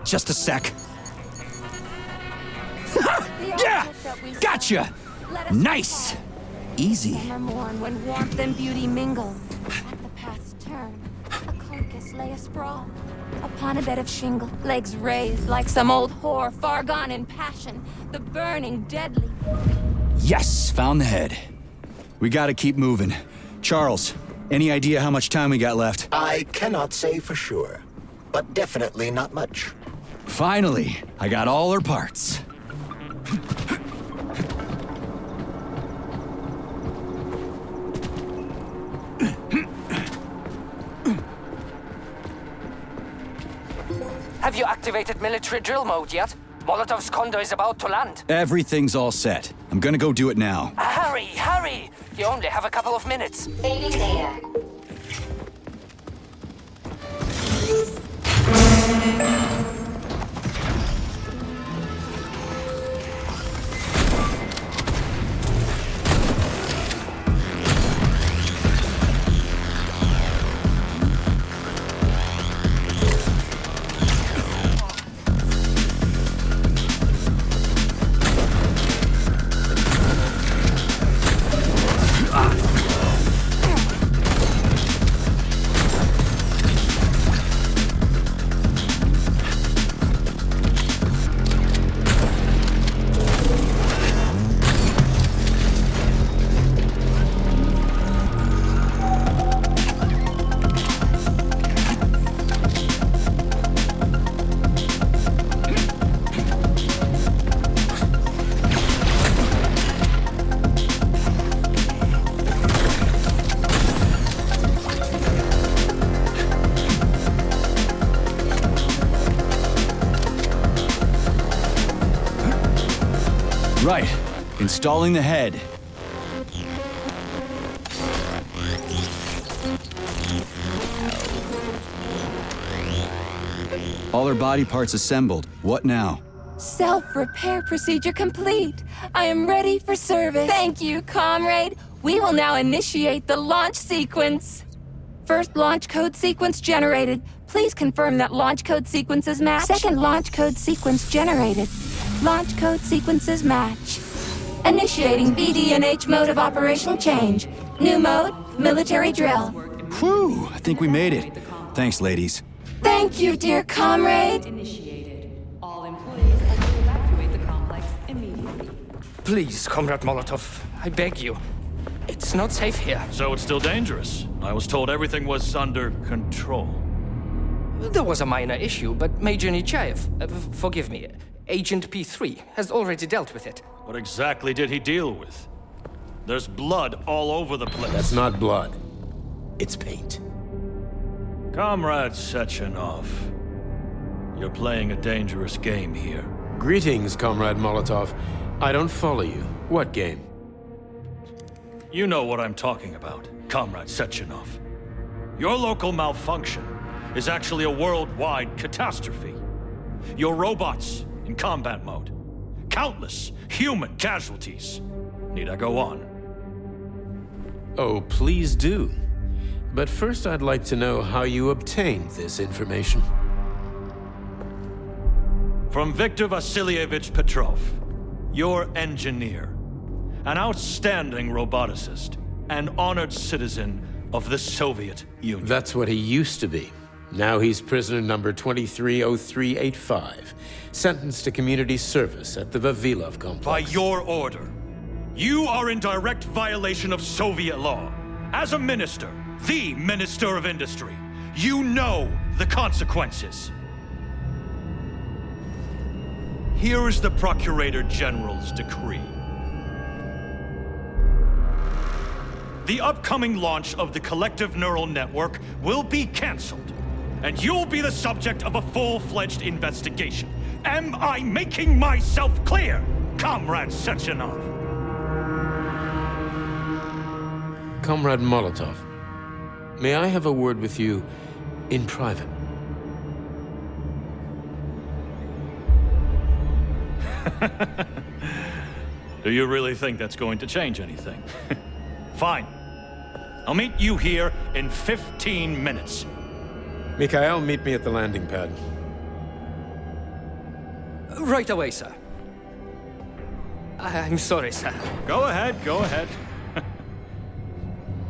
Just a sec. Yeah! Gotcha! Nice! Easy. Summer morn when warmth and beauty mingle. At the path's turn, a carcass lay asprawl. Upon a bed of shingle, legs raised like some old whore, far gone in passion, the burning deadly. Yes, found the head. We gotta keep moving. Charles, any idea how much time we got left? I cannot say for sure, but definitely not much. Finally, I got all her parts. Have you activated military drill mode yet? Molotov's Condor is about to land. Everything's all set. I'm gonna go do it now. Hurry, hurry! You only have a couple of minutes. Saving data. Right. Installing the head. All her body parts assembled. What now? Self-repair procedure complete. I am ready for service. Thank you, comrade. We will now initiate the launch sequence. First launch code sequence generated. Please confirm that launch code sequences match. Second launch code sequence generated. Launch code sequences match. Initiating VDNH mode of operation change. New mode, military drill. Whew, I think we made it. Thanks, ladies. Thank you, dear comrade. Initiated. All employees are to evacuate the complex immediately. Please, Comrade Molotov, I beg you. It's not safe here. So it's still dangerous. I was told everything was under control. There was a minor issue, but Major Nechayev, forgive me, Agent P3 has already dealt with it. What exactly did he deal with? There's blood all over the place. That's not blood. It's paint. Comrade Sechenov, you're playing a dangerous game here. Greetings, Comrade Molotov. I don't follow you. What game? You know what I'm talking about, Comrade Sechenov. Your local malfunction is actually a worldwide catastrophe. Your robots in combat mode. Countless human casualties. Need I go on? Oh, please do. But first I'd like to know how you obtained this information. From Viktor Vasilievich Petrov, your engineer. An outstanding roboticist, an honored citizen of the Soviet Union. That's what he used to be. Now he's prisoner number 230385, sentenced to community service at the Vavilov complex. By your order, you are in direct violation of Soviet law. As a minister, the Minister of Industry, you know the consequences. Here is the Procurator General's decree. The upcoming launch of the collective neural network will be canceled, and you'll be the subject of a full-fledged investigation. Am I making myself clear, Comrade Sechenov? Comrade Molotov, May I have a word with you in private? Do you really think that's going to change anything? Fine. I'll meet you here in 15 minutes. Mikhail, meet me at the landing pad. Right away, sir. I'm sorry, sir. Go ahead, go ahead.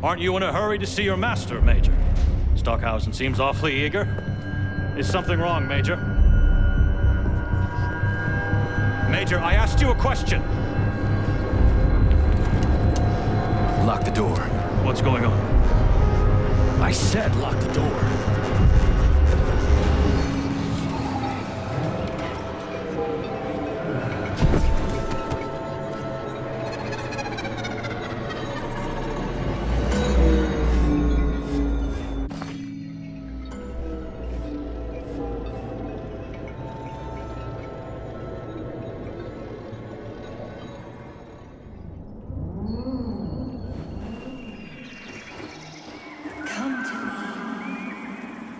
Aren't you in a hurry to see your master, Major? Stockhausen seems awfully eager. Is something wrong, Major? Major, I asked you a question. Lock the door. What's going on? I said lock the door. Come to me.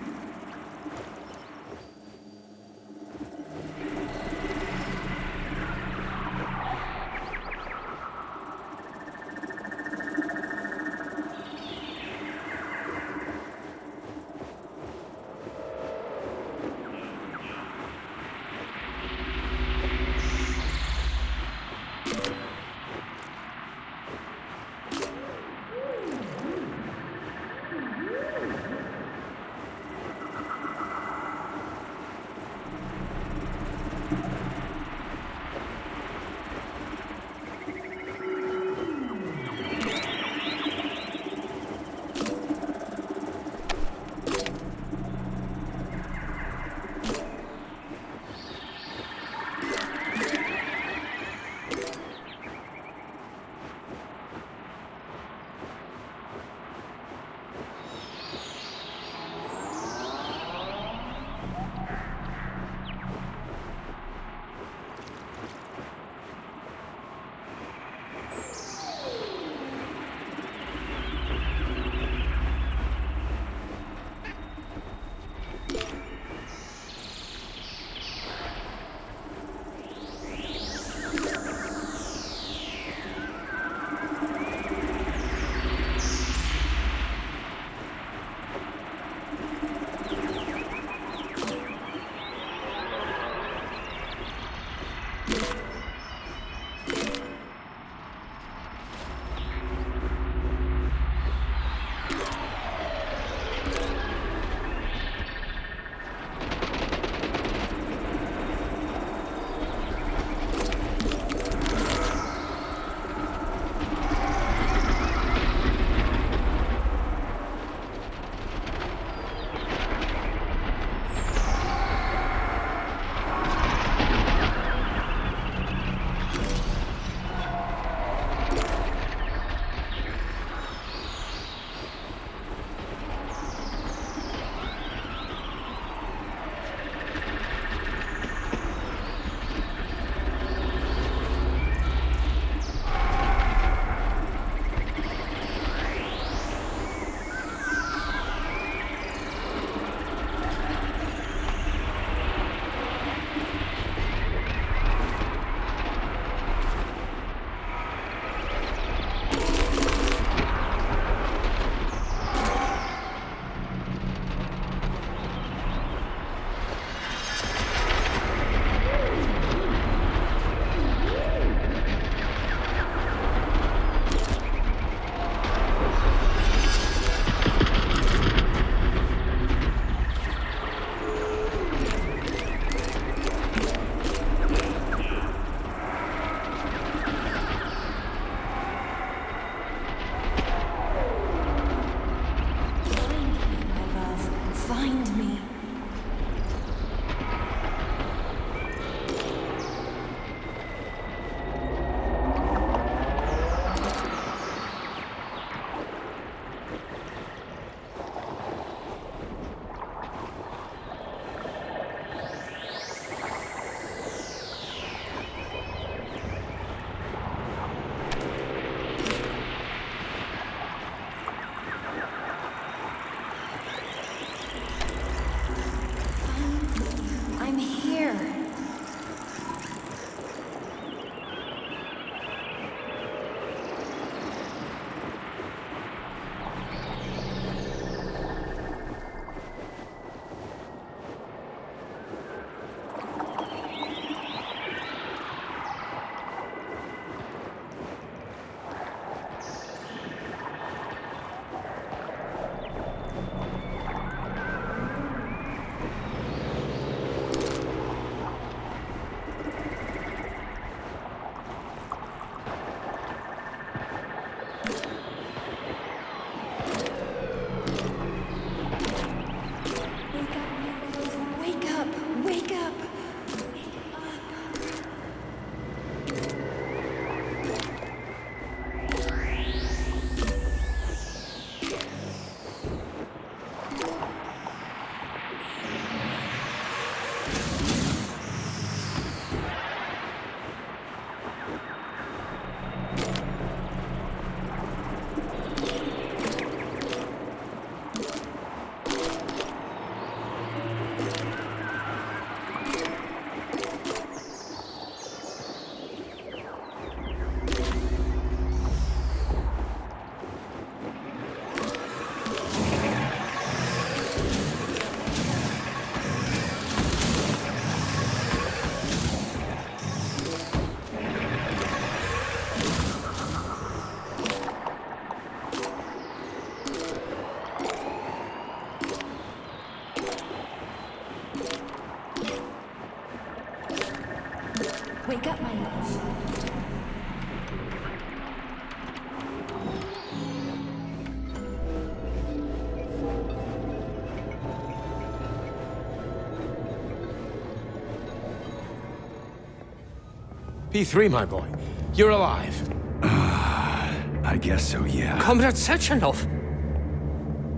P3, my boy. You're alive. I guess so, yeah. Comrade Sechenov!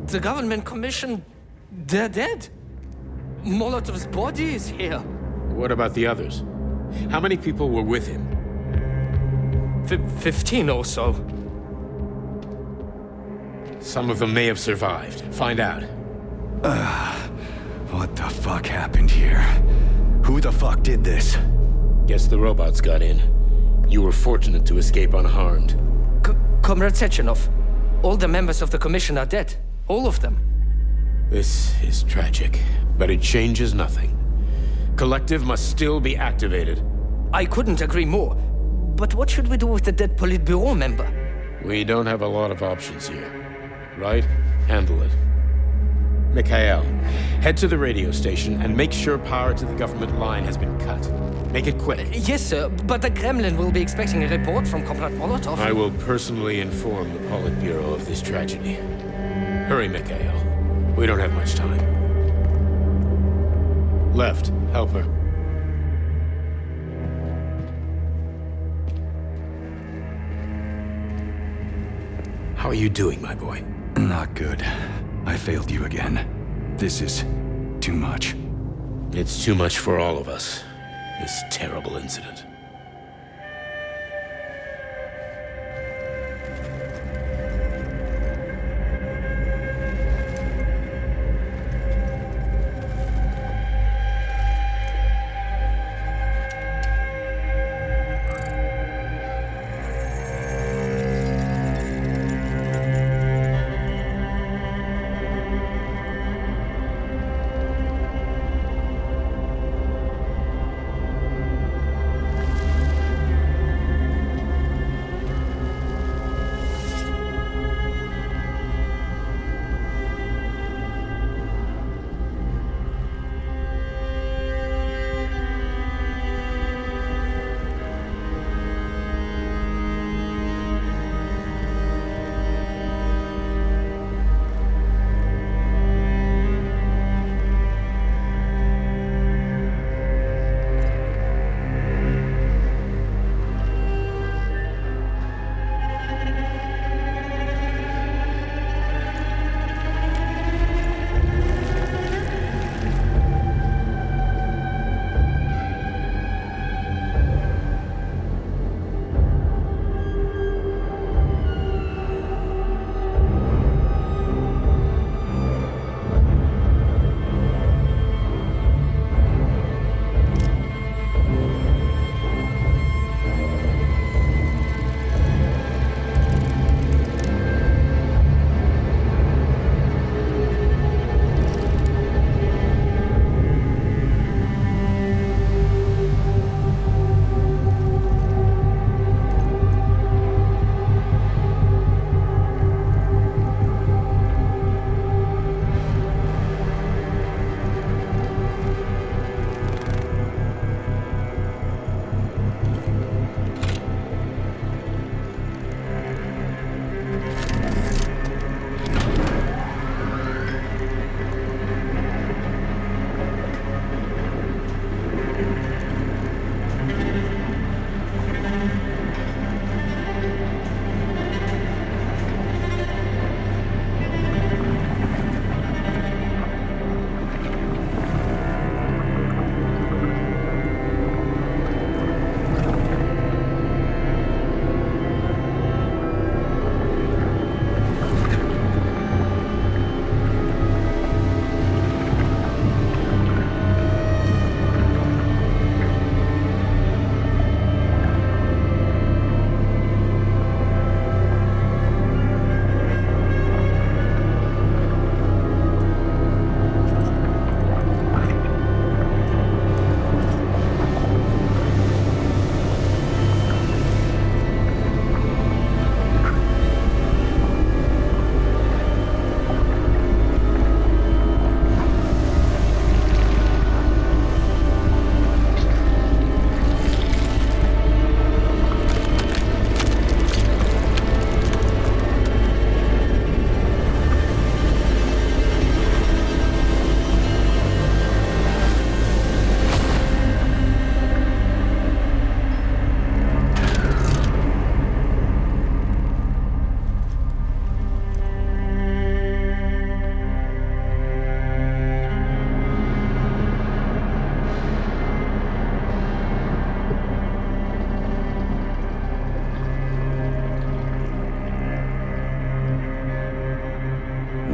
The government commission, they're dead. Molotov's body is here. What about the others? How many people were with him? 15 or so. Some of them may have survived. Find out. What the fuck happened here? Who the fuck did this? Guess the robots got in. You were fortunate to escape unharmed. Comrade Sechenov, all the members of the commission are dead. All of them. This is tragic, but it changes nothing. Collective must still be activated. I couldn't agree more. But what should we do with the dead Politburo member? We don't have a lot of options here. Right? Handle it. Mikhail, head to the radio station and make sure power to the government line has been cut. Make it quick. Yes, sir, but the Kremlin will be expecting a report from Comrade Molotov. I will personally inform the Politburo of this tragedy. Hurry, Mikhail. We don't have much time. Left, help her. How are you doing, my boy? Not good. I failed you again. This is too much. It's too much for all of us. This terrible incident.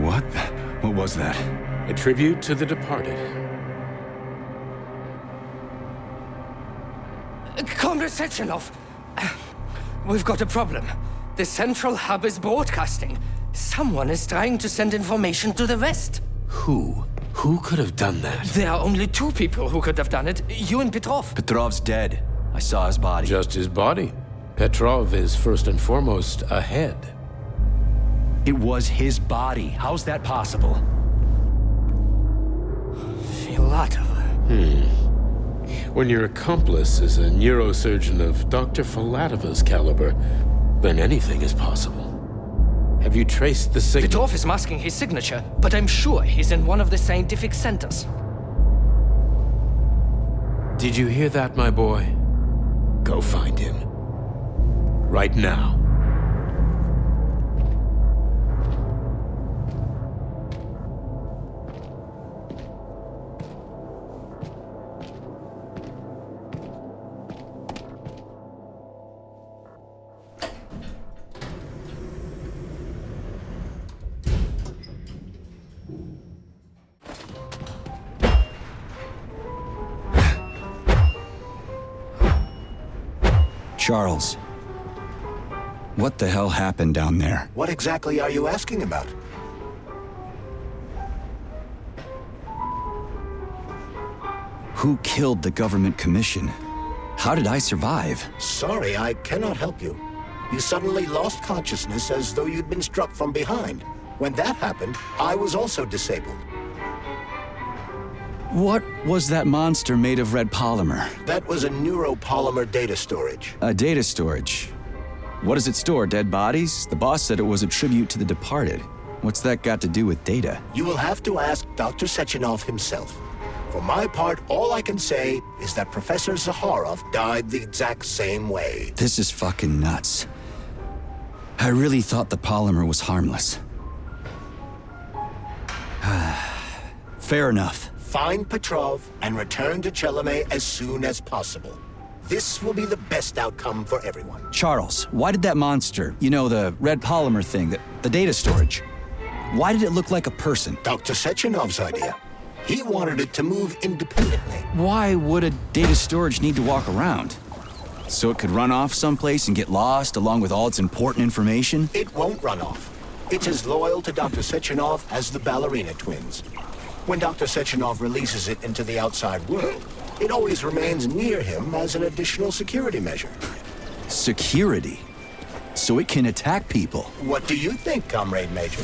What? What was that? A tribute to the departed. Comrade Sechenov, we've got a problem. The central hub is broadcasting. Someone is trying to send information to the West. Who? Who could have done that? There are only two people who could have done it. You and Petrov. Petrov's dead. I saw his body. Just his body. Petrov is first and foremost a head. It was his body. How's that possible? Filatova. When your accomplice is a neurosurgeon of Dr. Filatova's caliber, then anything is possible. Have you traced the signal? Petrov is masking his signature, but I'm sure he's in one of the scientific centers. Did you hear that, my boy? Go find him. Right now. Charles, what the hell happened down there? What exactly are you asking about? Who killed the government commission? How did I survive? Sorry, I cannot help you. You suddenly lost consciousness as though you'd been struck from behind. When that happened, I was also disabled. What was that monster made of red polymer? That was a neuropolymer data storage. A data storage? What does it store, dead bodies? The boss said it was a tribute to the departed. What's that got to do with data? You will have to ask Dr. Sechenov himself. For my part, all I can say is that Professor Zaharov died the exact same way. This is fucking nuts. I really thought the polymer was harmless. Fair enough. Find Petrov and return to Chelome as soon as possible. This will be the best outcome for everyone. Charles, why did that monster, you know, the red polymer thing, the data storage, why did it look like a person? Dr. Sechenov's idea. He wanted it to move independently. Why would a data storage need to walk around? So it could run off someplace and get lost along with all its important information? It won't run off. It's as loyal to Dr. Sechenov as the ballerina twins. When Dr. Sechenov releases it into the outside world, it always remains near him as an additional security measure. Security? So it can attack people? What do you think, Comrade Major?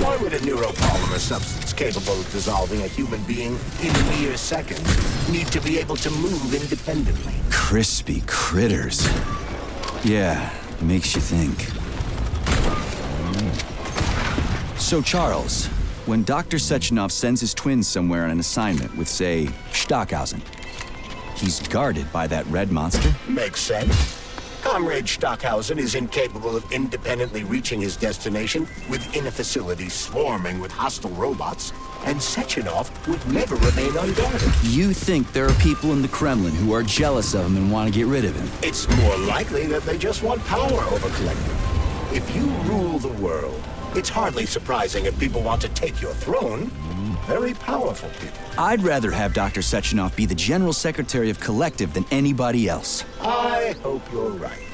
Why would a neuropolymer substance capable of dissolving a human being in mere seconds need to be able to move independently? Crispy critters. Yeah, makes you think. So, Charles, when Dr. Sechenov sends his twins somewhere on an assignment with, say, Stockhausen, he's guarded by that red monster? Makes sense. Comrade Stockhausen is incapable of independently reaching his destination within a facility swarming with hostile robots, and Sechenov would never remain unguarded. You think there are people in the Kremlin who are jealous of him and want to get rid of him? It's more likely that they just want power over Collective. If you rule the world, it's hardly surprising if people want to take your throne. Very powerful people. I'd rather have Dr. Sechenov be the General Secretary of Collective than anybody else. I hope you're right.